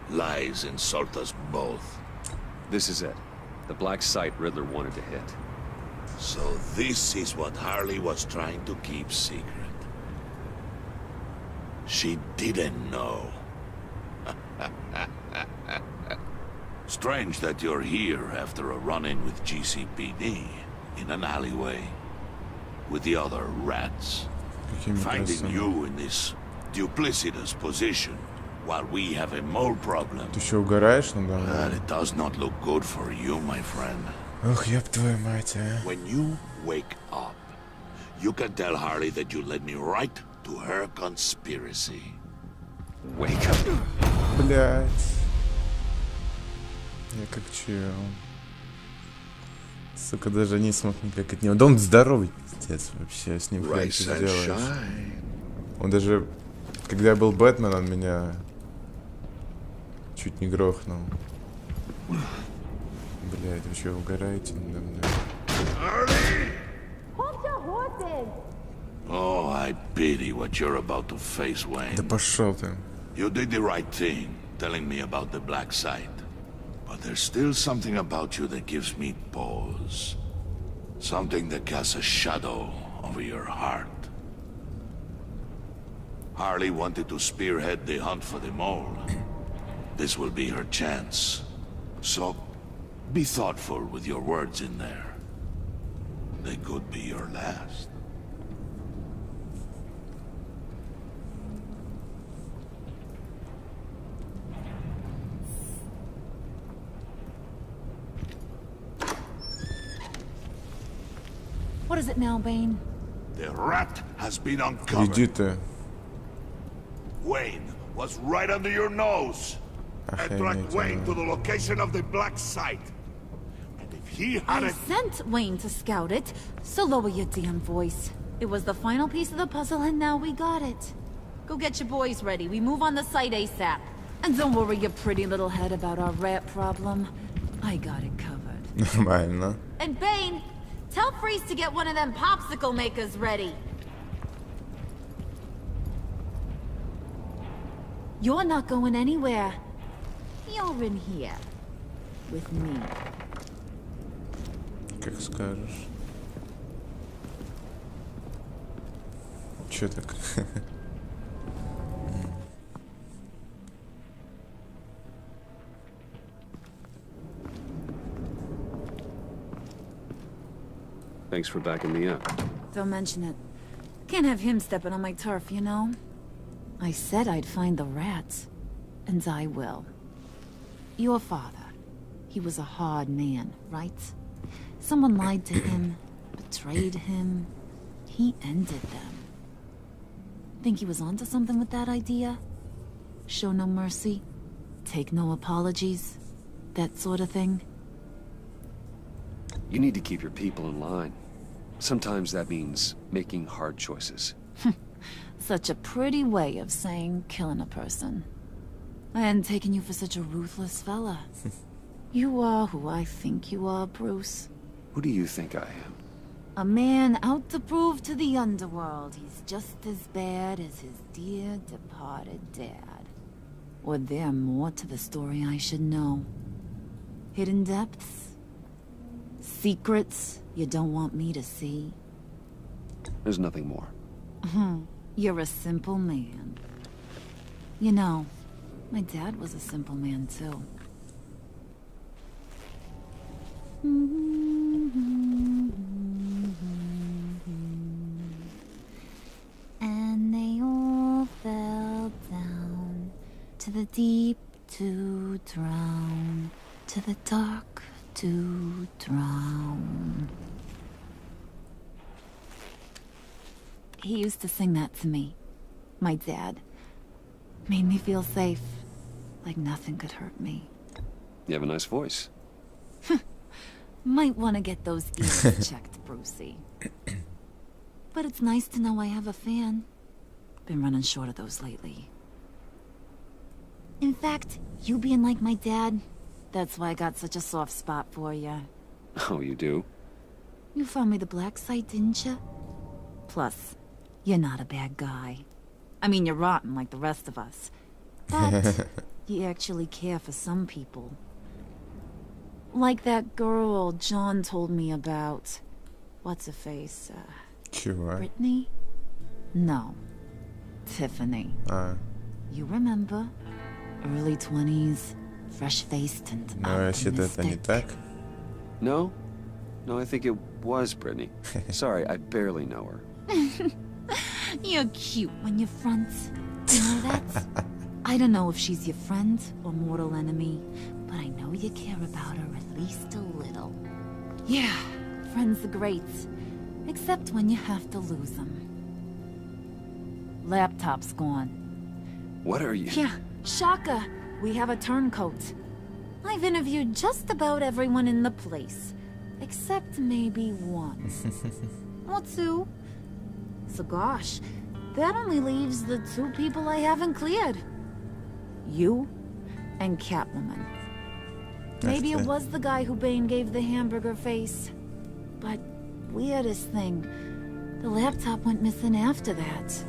S12: Lies insult us both.
S2: This is it. The black site Riddler wanted to hit.
S12: So this is what Harley was trying to keep secret. She didn't know. Strange that you're here after a run-in with GCPD in an alleyway with the other rats. Finding you in this duplicitous position while we have a mole problem.
S1: Ты еще угораешь надо мной?
S12: But it does not look good for you, my friend.
S1: Ох, ёб твою мать, а.
S12: When you wake up, you can tell Harley that you led me right to her conspiracy.
S8: Wake up.
S1: Блять. Я как чуял. Сука, даже не смог никак от него. Да он здоровый, пиздец, вообще, с ним хрен что сделаешь. Он даже, когда я был Бэтмен, он меня чуть не грохнул. Блядь, вы что, угораете надо мной?
S12: Oh, I pity what you're about to face, Wayne.
S1: Да пошел ты.
S12: You did the right thing, telling me about the black site. But there's still something about you that gives me pause. Something that casts a shadow over your heart. Harley wanted to spearhead the hunt for the mole. This will be her chance. So, be thoughtful with your words in there. They could be your last.
S4: What is it now, Bane?
S12: The rat has been uncovered.
S1: Иди ты.
S12: Wayne was right under your nose. I tracked Wayne to the location of the black site. And if he
S4: I
S12: hadn't...
S4: sent Wayne to scout it, so lower your damn voice. It was the final piece of the puzzle, and now we got it. Go get your boys ready. We move on the site ASAP. And don't worry your pretty little head about our rat problem. I got it covered.
S1: Нормально.
S4: And Bane, tell Freeze to get one of them popsicle makers ready. You're not going anywhere. You're in here. With me.
S1: Как скажешь. Чё так?
S2: Thanks for backing me up.
S4: Don't mention it. Can't have him stepping on my turf, you know? I said I'd find the rats. And I will. Your father. He was a hard man, right? Someone lied to him, betrayed him. He ended them. Think he was onto something with that idea? Show no mercy? Take no apologies? That sort of thing?
S2: You need to keep your people in line. Sometimes that means making hard choices.
S4: Such a pretty way of saying killing a person. I hadn't taken you for such a ruthless fella. You are who I think you are, Bruce.
S2: Who do you think I am?
S4: A man out to prove to the underworld he's just as bad as his dear departed dad. Or there more to the story I should know. Hidden depths? Secrets you don't want me to see?
S2: There's nothing more.
S4: You're a simple man. You know, my dad was a simple man too. And they all fell down to the deep to drown, to the dark to drown. He used to sing that to me. My dad. Made me feel safe. Like nothing could hurt me.
S2: You have a nice voice.
S4: Might want to get those ears checked, Brucey. But it's nice to know I have a fan. Been running short of those lately. In fact, you being like my dad, that's why I got such a soft spot for you.
S2: Oh, you do?
S4: You found me the black site, didn't you? Plus, you're not a bad guy. I mean, you're rotten like the rest of us. But you actually care for some people. Like that girl John told me about. What's her face? Brittany? No. Tiffany. You remember? Early 20s, fresh-faced and
S1: Но если это не так...
S2: No? No, I think it was Brittany. Sorry, I barely know her.
S4: You're cute when you're friends. You know that? I don't know if she's your friend or mortal enemy, but I know you care about her at least a little. Yeah, friends are great, except when you have to lose them. Laptop's gone.
S2: What are you?
S4: Yeah, Shaka, we have a turncoat. I've interviewed just about everyone in the place, except maybe one. Or two. So gosh, that only leaves the two people I haven't cleared. You and Catwoman. Maybe it was the guy who Bane gave the hamburger face. But weirdest thing, the laptop went missing after that.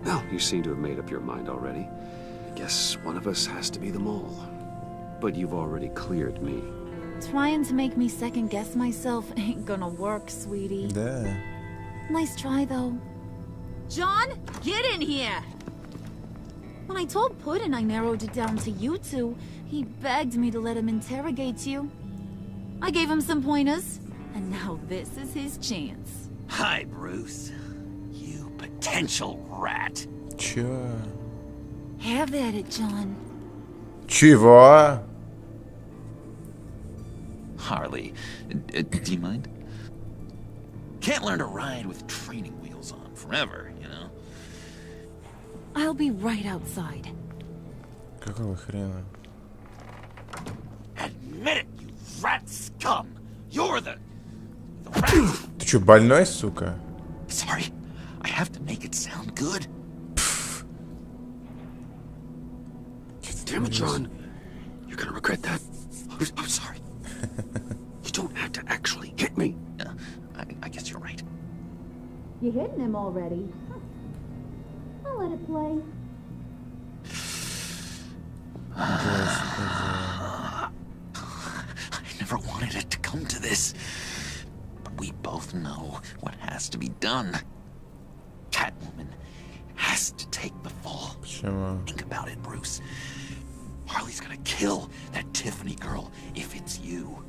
S2: Well, you seem to have made up your mind already. I guess one of us has to be the mole. But you've already cleared me.
S4: Trying to make me second-guess myself ain't gonna work, sweetie.
S1: Да.
S4: Nice try, though. John, get in here! When I told Puddin' I narrowed it down to you two, he begged me to let him interrogate you. I gave him some pointers, and now this is his chance.
S8: Hi, Bruce. You potential rat.
S1: Чё?
S4: Have at it, John.
S1: Чего?
S8: Harley, do you mind? Can't learn to ride with training wheels on forever, you know?
S4: I'll be right outside.
S1: Какого хрена?
S8: Admit it, you rat scum! You're the rat!
S1: Ты чё, больной, сука?
S8: Sorry, I have to make it sound good.
S2: Damn it, John. You're gonna regret that.
S8: I'm sorry.
S2: You don't have to actually hit me.
S8: I guess you're right.
S4: You're hitting him already. I'll let it play.
S8: I never wanted it to come to this. But we both know what has to be done. Catwoman has to take the fall.
S1: Почему?
S8: Think about it, Bruce. Harley's gonna kill that Tiffany girl if it's you.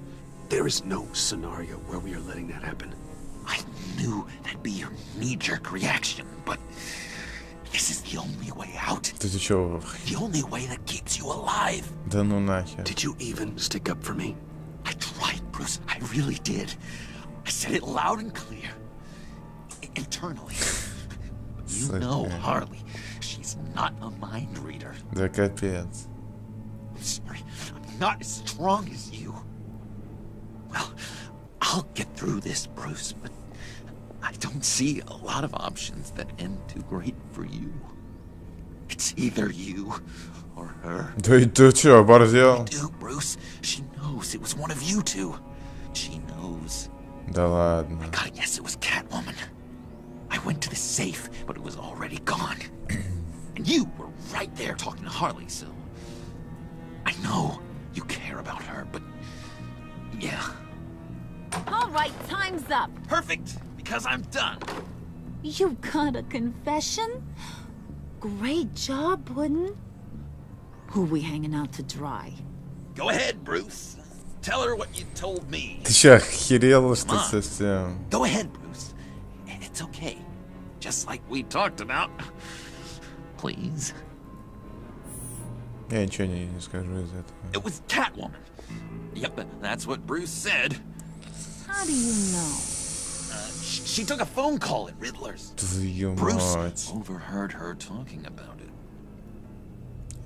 S2: There is no scenario where we are letting that happen.
S8: I knew that'd be your knee-jerk reaction, but this is the only way out.
S1: Ты чё?
S8: The only way that keeps you alive.
S1: Да ну нахер.
S2: Did you even stick up for me?
S8: I tried, Bruce. I really did. I said it loud and clear. Internally. You know Harley. She's not a mind reader.
S1: Да капец.
S8: I'm sorry. I'm not as strong as you. Well, I'll get through this, Bruce, but I don't see a lot of options that end too great for you. It's either you or her.
S1: Да и ты чё, оборзел?
S8: Dude, Bruce, she knows it was one of you two. She knows.
S1: Да ладно.
S8: I gotta guess it was Catwoman. I went to the safe, but it was already gone. And you were right there talking to Harley, so... I know you care about her, but... Yeah.
S4: All right, time's up.
S8: Perfect, because I'm done.
S4: You got a confession? Great job, Puddin'. Who we hanging out to dry?
S8: Go ahead, Bruce. Tell her what you told me.
S1: Ты чё, охерел, что совсем?
S8: Go ahead, Bruce. It's okay. Just like we talked about. Please.
S1: Я ничего не скажу из этого.
S8: It was Catwoman. Yep, that's what Bruce said.
S4: How do you know?
S8: She took a phone call at Riddler's.
S1: Твою
S8: Bruce
S1: мать.
S8: overheard her talking about it.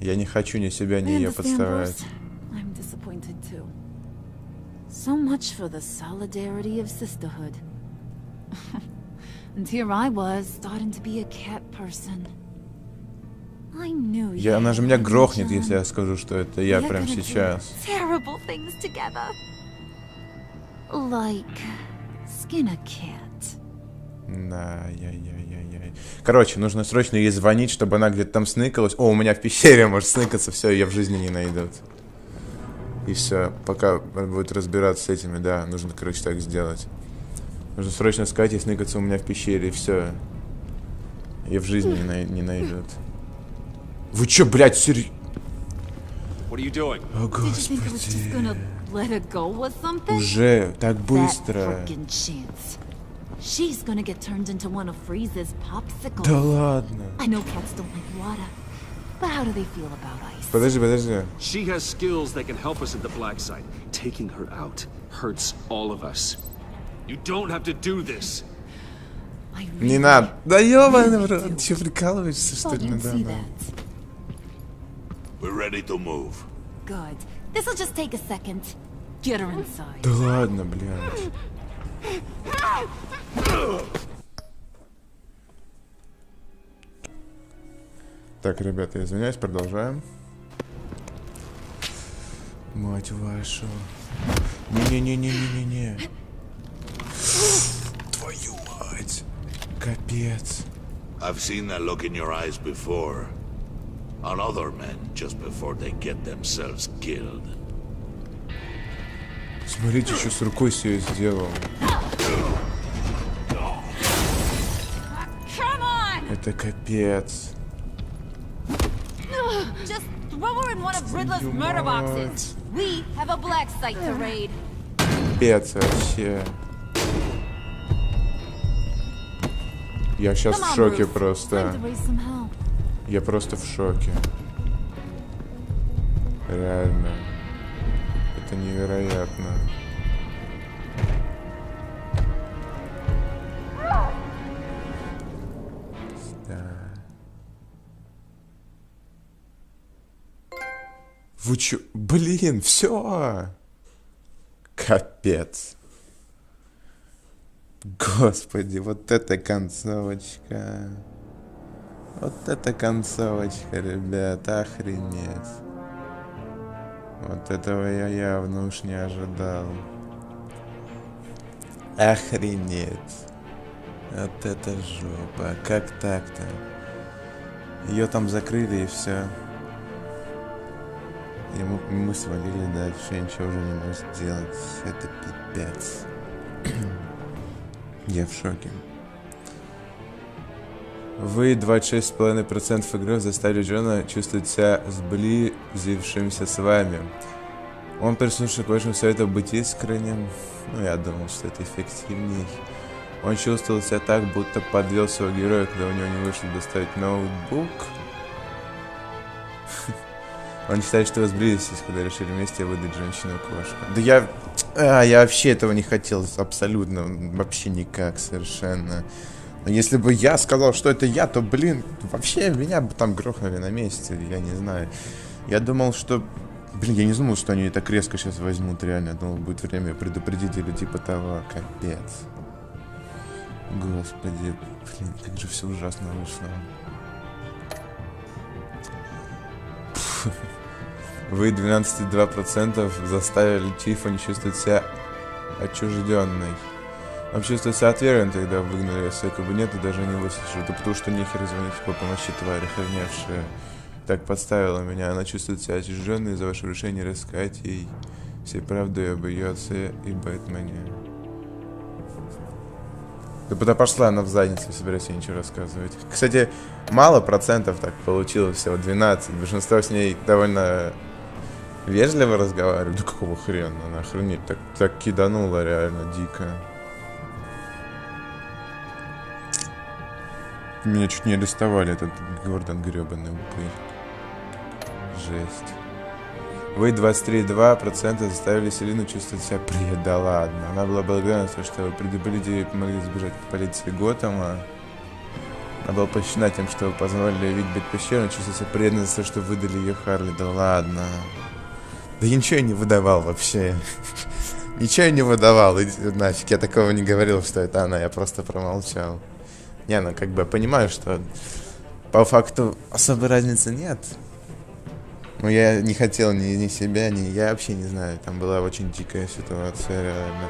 S1: Я не хочу ни себя, ни ее подставлять.
S4: I'm disappointed too. So much for the solidarity of sisterhood. And here I was, starting to be a cat person. I knew you.
S1: Она же меня грохнет, если я скажу, что это я прямо сейчас.
S4: Terrible things together. Like skin a cat.
S1: Да, яй-яй-яй-яй. Короче, нужно срочно ей звонить, чтобы она где-то там сныкалась. О, у меня в пещере может сныкаться, все, ее в жизни не найдут. И все, пока будет разбираться с этими, да, нужно, короче, так сделать. Нужно срочно сказать и сныкаться у меня в пещере, и все. Ее в жизни не найдут. Вы чё, блядь,
S13: What are you doing?
S1: О,
S4: Did you think I was just gonna let her go or something?
S1: Уже так
S4: That
S1: быстро.
S4: frickin' chance. She's gonna get turned into one of Freeze's popsicles.
S1: Да ладно.
S4: I know cats don't like water, but how do they feel about ice?
S1: Подожди.
S13: She has skills that can help us at the black site. Taking her out hurts all of us. You don't have to do this.
S1: Не надо. Да ёбаный в рот. Чё, прикалываешься, что ли, надо мной?
S12: We're ready to move.
S4: Good. This'll just take a second. Get her inside.
S1: Да ладно, блядь. Так, ребята, извиняюсь, продолжаем. Мать вашу. Не-не-не-не-не-не. Твою мать. Капец.
S12: I've seen that look in your eyes before. On other men, just before they get themselves killed.
S1: Смотрите, что с рукой себе сделал. Это капец.
S4: Just throw her in one of Riddler's murder boxes. We have a black site to raid.
S1: Капец вообще. Я сейчас в шоке просто. Я просто в шоке. Реально. Это невероятно. Да. Вы чё? Блин, все. Капец. Господи, вот это концовочка. Вот это концовочка, ребята, охренеть. Вот этого я явно уж не ожидал. Охренеть. Вот это жопа. Как так-то? Ее там закрыли и все. И мы свалили дальше, ничего уже не можем сделать. Это пипец. Я в шоке. Вы 26,5% игроков заставили Джона чувствовать себя сблизившимся с вами. Он прислушался к вашему совету быть искренним. Ну, я думал, что это эффективней. Он чувствовал себя так, будто подвел своего героя, когда у него не вышло доставить ноутбук. Он считает, что вы сблизились, когда решили вместе выдать женщину-кошку. Да я вообще этого не хотел абсолютно, вообще никак совершенно. Но если бы я сказал, что это я, то, блин, вообще меня бы там грохнули на месте, я не знаю. Я думал, что... Блин, я не думал, что они так резко сейчас возьмут, реально. Я думал, будет время предупредить или типа того. Капец. Господи, блин, как же все ужасно вышло. Вы 12,2% заставили Тиффани чувствовать себя отчужденной. Он чувствует себя отвергнутой, когда выгнали из своего кабинета и даже не выслушали. Это потому, что нехер звонить по помощи твари, охреневшая. Так подставила меня. Она чувствует себя отчужденной из-за вашего решения рассказать ей всей правдой об ее отце и Бэтмене. Да куда пошла она в задницу, собираюсь ей ничего рассказывать. Кстати, мало процентов так получилось, всего 12. Большинство с ней довольно вежливо разговаривают. Да какого хрена, она охренеть, так киданула реально дико. Меня чуть не арестовали, этот Гордон гребаный упырь. Жесть. Вы 23,2% заставили Селину чувствовать себя приятно. Да ладно. Она была благодарна за то, что вы предупредили и помогли сбежать от полиции Готэма. Она была польщена тем, что вы позволили ей видеть Бэт-пещеру, чувствовать себя приятно за то, что выдали ее Харли. Да ладно. Да я ничего не выдавал вообще. Ничего не выдавал. Иди нафиг, я такого не говорил, что это она. Я просто промолчал. Не, ну как бы я понимаю, что по факту особой разницы нет. Но я не хотел ни себя, ни... Я вообще не знаю. Там была очень дикая ситуация, реально.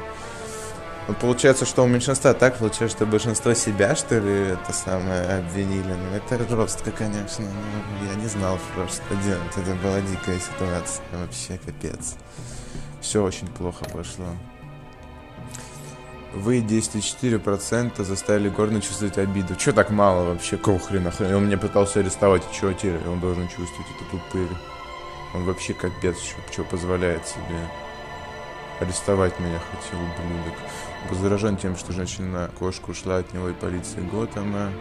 S1: Ну, получается, что у меньшинства так, получается, что большинство себя, что ли, это самое, обвинили. Ну, это жестко, конечно. Но я не знал, что делать. Это была дикая ситуация. Вообще, капец. Все очень плохо пошло. Вы 10,4% заставили Гордона чувствовать обиду. Чё так мало вообще? Какого хрена? Он меня пытался арестовать. Чё теперь он должен чувствовать? Это упырь. Он вообще капец, что позволяет себе. Арестовать меня хотел, ублюдок. Был заражен тем, что женщина-кошка ушла от него и полиции Готэма.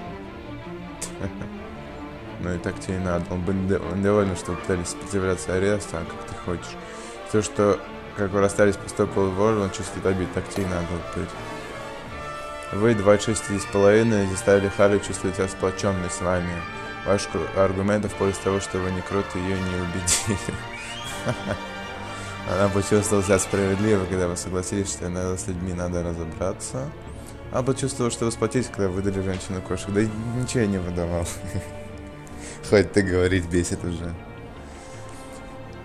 S1: Ну и так тебе и надо. Он доволен, что вы пытались сопротивляться аресту, а как ты хочешь. То, что как вы расстались по стопу волю, он чувствует обид, так тебе и надо быть. Вы 26,5 заставили Харли чувствовать себя сплоченной с вами. Ваши аргументы в пользу того, что вы не круто, ее не убедили. Она почувствовала себя справедливо, когда вы согласились, что иногда с людьми надо разобраться. Она почувствовала, что вы сплотились, когда выдали женщину-кошку. Да ничего я не выдавал. Хоть ты говорить бесит уже.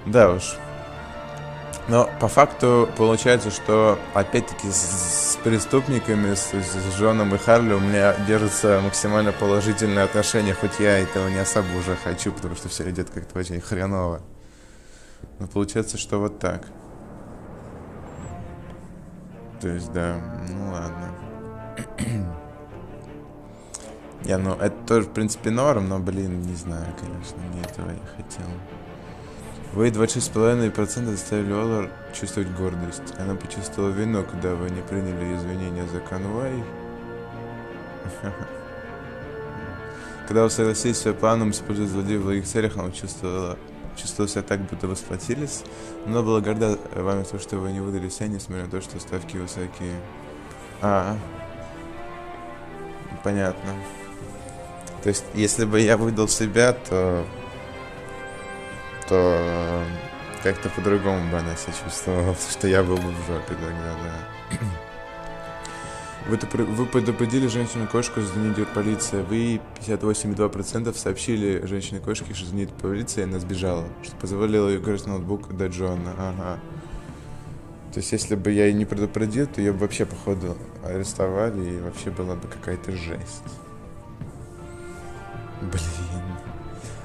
S1: Да уж. Но по факту получается, что опять-таки с преступниками, с Джоном и Харли у меня держатся максимально положительные отношения, хоть я этого не особо уже хочу, потому что все идет как-то очень хреново. Но получается, что вот так. То есть, да, ну ладно. Не, ну это тоже, в принципе, норм, но, блин, не знаю, конечно, не этого я хотел. Вы 26,5% заставили Олар чувствовать гордость. Она почувствовала вину, когда вы не приняли извинения за конвой. Когда вы согласились с своим планом использовать злодеев в благих целях, она чувствовала себя так, будто вы сплотились. Она была горда вами за то, что вы не выдали себя, несмотря на то, что ставки высокие. Понятно. То есть, если бы я выдал себя, то как-то по-другому бы она себя чувствовала, что я был бы в жопе тогда, да. Вы предупредили женщину-кошку, что за ней идет полиция. Вы 58,2% сообщили женщине-кошке, что за ней идет полиция, и она сбежала. Что позволило ее грызть ноутбук до Джона. Ага. То есть, если бы я ее не предупредил, то ее бы вообще, походу, арестовали, и вообще была бы какая-то жесть. Блин.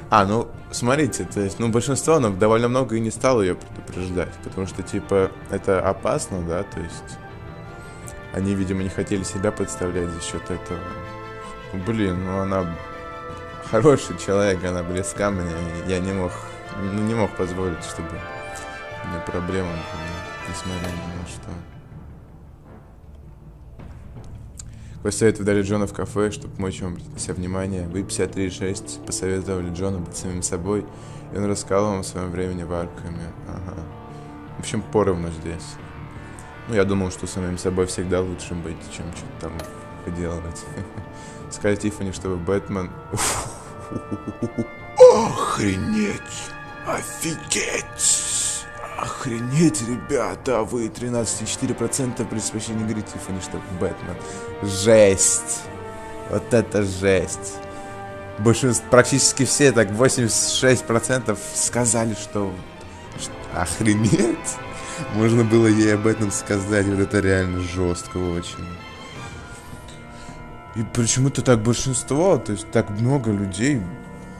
S1: Ну, смотрите, то есть, большинство, но довольно много и не стало ее предупреждать, потому что, типа, это опасно, да, то есть, они, видимо, не хотели себя подставлять за счет этого. Блин, она хороший человек, она близка мне, я не мог позволить, чтобы у меня проблемы были, несмотря ни на что. Какой совет вы дали Джону в кафе, чтобы помочь вам обратить на себя внимание? Вы 53,6 посоветовали Джону быть самим собой, и он рассказал вам о своем времени в Аркхаме. Ага. В общем, поровну здесь. Я думал, что самим собой всегда лучше быть, чем что-то там делать. Сказать Тиффани, чтобы Бэтмен... Охренеть! Офигеть! Охренеть, ребята! Вы 13,4% предпочли говорить Тиффани, что Бэтмен. Жесть! Вот это жесть! Большинство, практически все, так 86% сказали, что... Охренеть! Можно было ей об этом сказать, вот это реально жестко очень. И почему-то так большинство, то есть так много людей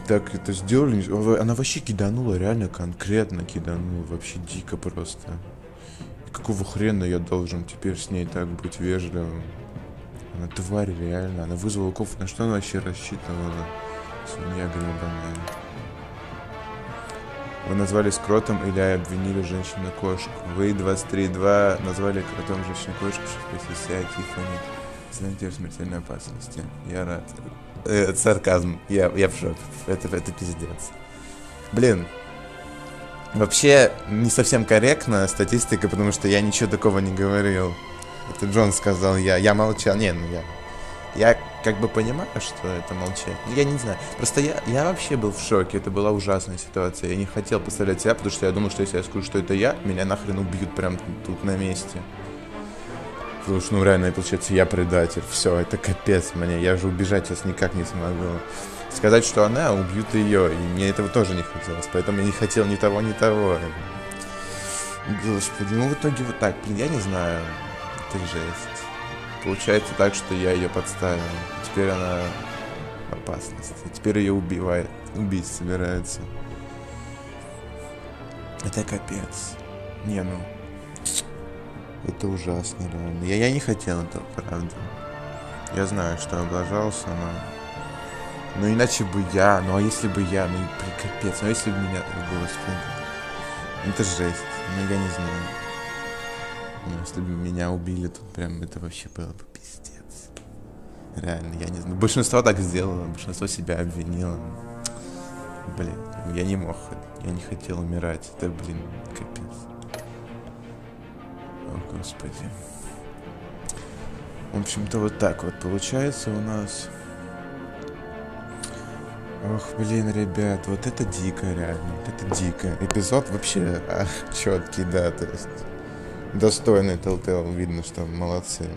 S1: так это сделали. Она вообще киданула, реально конкретно киданула, вообще дико просто. И какого хрена я должен теперь с ней так быть вежливым? Она тварь реально, она вызвала кофе, на что она вообще рассчитывала? Свинья гребаная. Вы назвали скротом или обвинили женщину-кошку. Вы 23,2 назвали кротом женщину-кошку, чтобы спасти себя, Тиффани. Знаете, в смертельной опасности. Я рад. Сарказм. Я в шоке. Это пиздец. Блин. Вообще, не совсем корректная статистика, потому что я ничего такого не говорил. Это Джон сказал, я молчал. Я как бы понимаю, что это молчать. Я не знаю. Просто я вообще был в шоке. Это была ужасная ситуация. Я не хотел подставлять себя, потому что я думал, что если я скажу, что это я, меня нахрен убьют прям тут на месте. Потому что, реально, получается, я предатель. Все, это капец мне. Я же убежать сейчас никак не смогу. Сказать, что она, убьют ее. И мне этого тоже не хотелось. Поэтому я не хотел ни того, ни того. Господи, в итоге вот так. Блин, я не знаю. Это жесть. Получается так, что я ее подставил. Теперь она в опасности. Теперь ее убивает. Убить собирается. Это капец. Это ужасно, реально. Я не хотел этого, правда. Я знаю, что облажался, но иначе бы я. А если бы я, капец. Если бы меня... Господи. Это жесть. Ну, я не знаю. Ну, если бы меня убили, тут прям это вообще было бы пиздец. Реально, я не знаю. Большинство так сделало, большинство себя обвинило. Блин, я не мог, я не хотел умирать. Это, блин, капец. О, господи. В общем-то, вот так вот получается у нас. Ох, блин, ребят, вот это дико, реально. Вот это дико. Эпизод вообще четкий, да, то есть достойный Telltale, видно, что молодцы.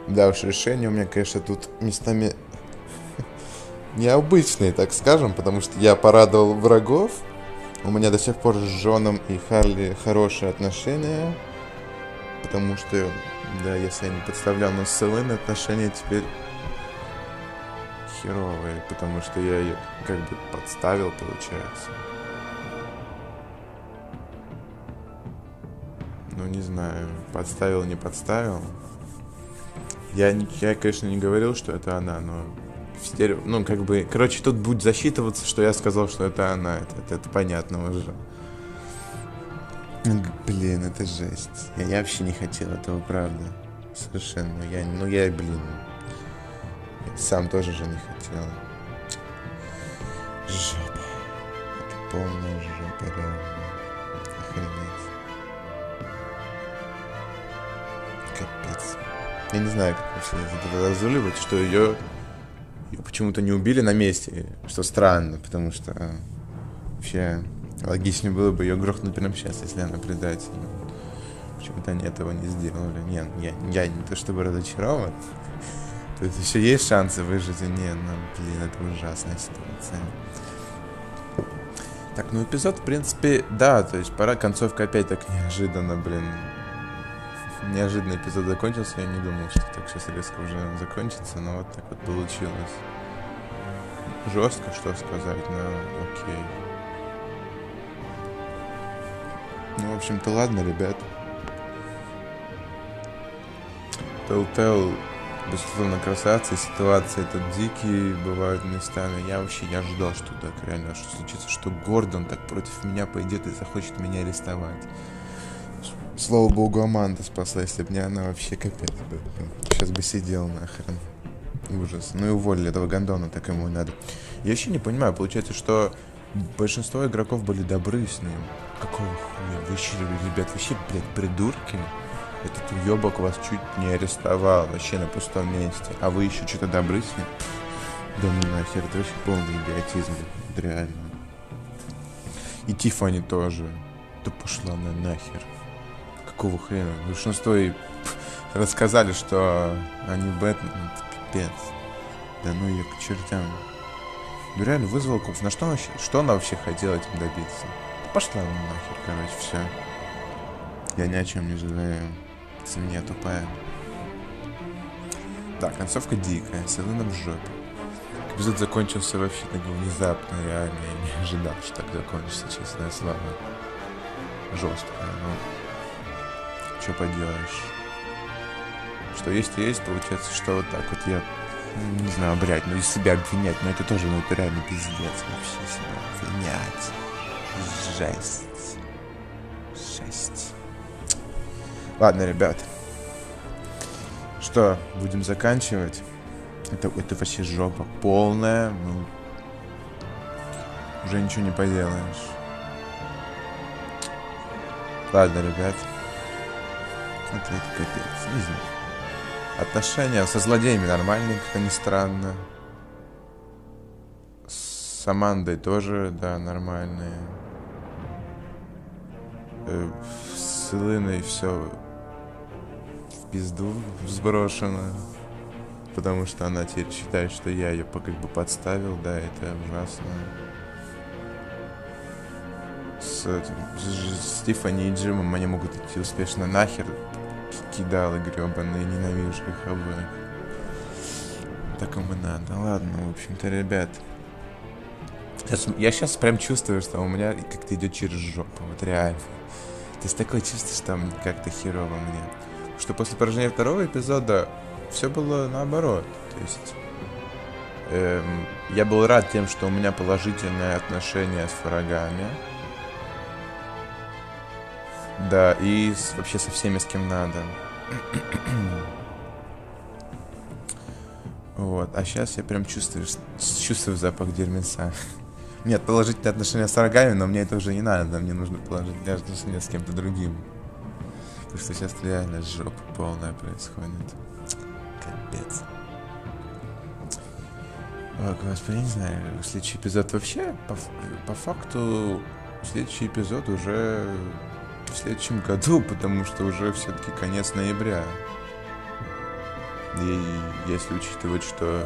S1: Да уж, решения у меня, конечно, тут местами необычные, так скажем, потому что я порадовал врагов. У меня до сих пор с Джоном и Харли хорошие отношения. Потому что, да, если я не подставлял, но с Элен отношения теперь херовые, потому что я ее как бы подставил, получается. Ну, не знаю, подставил, не подставил. Я, конечно, не говорил, что это она, но ну, как бы, короче, тут будет засчитываться, что я сказал, что это она. Это понятно уже. Блин, это жесть. Я вообще не хотел этого, правда. Совершенно. Я, блин, сам тоже же не хотел. Жопа. Это полная жопа, реально. Охренеть. Капец. Я не знаю, как вообще это разруливать, что ее почему-то не убили на месте. Что странно, потому что вообще логичнее было бы ее грохнуть прямо сейчас, если она предатель. Почему-то они этого не сделали. Нет, я не то чтобы разочарован. То есть еще есть шансы выжить, а нет, ну, блин, это ужасная ситуация. Так, ну эпизод, в принципе, да, то есть концовка опять так неожиданно, блин. Неожиданно эпизод закончился, я не думал, что так сейчас резко уже закончится, но вот так вот получилось. Жестко, что сказать, но окей. Ну, в общем-то, ладно, ребят. Telltale, безусловно, красавцы, ситуации тут дикие бывают местами. Я ждал, что так реально что случится, что Гордон так против меня пойдет и захочет меня арестовать. Слава богу, Аманда спасла, если бы не она, вообще капец бы. Сейчас бы сидел нахрен. Ужас. Ну и уволили этого гондона, так ему и надо. Я вообще не понимаю, получается, что большинство игроков были добры с ним. Какого хуя? Вы еще, ребят, вообще, блядь, придурки? Этот уебок вас чуть не арестовал вообще на пустом месте. А вы еще что-то добры с ним? Да ну нахер, это вообще полный идиотизм, блядь, реально. И Тиффани тоже. Да пошла она нахер. Какого хрена? Большинство и рассказали, что они Бэтмен. Это пипец. Да ну ее к чертям. Ну реально вызвал куп. На что она вообще хотела этим добиться? Да пошла она нахер, короче, все. Я ни о чем не жалею. Свинья тупая. Так, концовка дикая. С Элленом в жопе. Эпизод закончился вообще так внезапно. Я не ожидал, что так закончится, честное слово. Жестко, ну. Что поделаешь? Что есть и есть, получается, что вот так вот я, не знаю, блядь, ну и себя обвинять, но это тоже, ну это реально пиздец вообще себя обвинять. Жесть. Жесть. Ладно, ребят. Что, будем заканчивать? Это вообще жопа полная, ну, уже ничего не поделаешь. Ладно, ребят. Это капец, не знаю. Отношения со злодеями нормальные, как-то не странно. С Амандой тоже, да, нормальные. С Элиной все в пизду сброшено. Потому что она теперь считает, что я ее как бы подставил, да, это ужасно. С Тиффани и Джимом они могут идти успешно нахер. Кидалы гребаные, ненавижу их обоих. Так им и надо. Ладно, в общем-то, ребят. Я сейчас прям чувствую, что у меня как-то идет через жопу. Вот реально. То есть такое чувство, что как-то херово мне. Что после прохождения второго эпизода все было наоборот. То есть я был рад тем, что у меня положительное отношение с врагами. Да, и вообще со всеми, с кем надо. Вот, а сейчас я прям чувствую запах дерьмеца. Нет, положительные отношения с врагами, но мне это уже не надо. Мне нужно положительные отношения с кем-то другим. Потому что сейчас реально жопа полная происходит. Капец. О, господи, я не знаю, следующий эпизод вообще, по факту, следующий эпизод уже в следующем году, потому что уже все-таки конец ноября. И если учитывать, что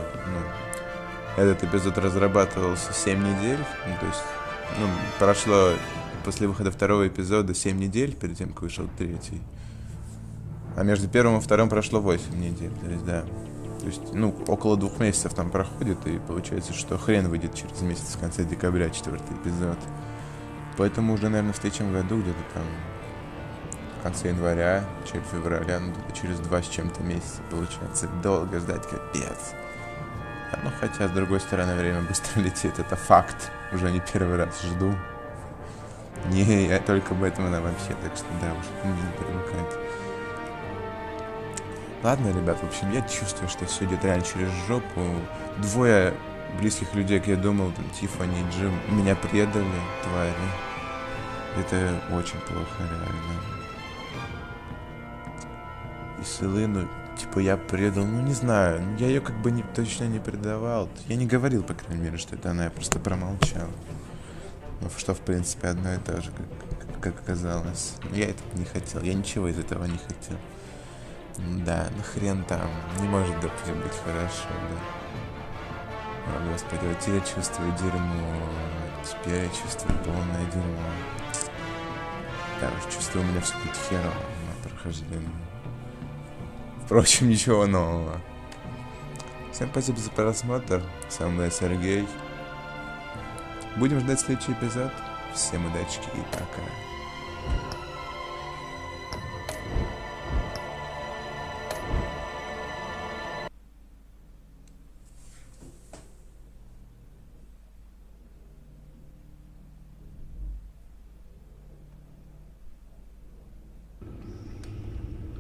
S1: этот эпизод разрабатывался 7 недель, то есть прошло после выхода второго эпизода 7 недель, перед тем, как вышел третий. А между первым и вторым прошло 8 недель, то есть, да. То есть, около 2 месяцев там проходит, и получается, что хрен выйдет через месяц в конце декабря 4-й эпизод. Поэтому уже, наверное, в следующем году, где-то там в конце января, через февраля, где-то через 2 с чем-то месяца, получается. Долго ждать, капец. Хотя, с другой стороны, время быстро летит, это факт. Уже не первый раз жду. Не, я только Бэтмена вообще, так что да, уже не привыкать. Ладно, ребят, в общем, я чувствую, что все идет реально через жопу. 2 близких людей, как я думал, там, Тиффани и Джим, меня предали, твари. Это очень плохо, реально. И с Элину, я предал, не знаю, я ее как бы точно не предавал. Я не говорил, по крайней мере, что это она, я просто промолчал. Что, в принципе, одно и то же, как оказалось. Я этого не хотел, я ничего из этого не хотел. Да, хрен там, не может, допустим, быть хорошо, да. О, господи, вот я чувствую дерьмо, теперь я чувствую полное дерьмо. Да, уж чувствую, у меня все будет херово на прохождении. Впрочем, ничего нового. Всем спасибо за просмотр, с вами был Сергей. Будем ждать следующий эпизод. Всем удачи и пока.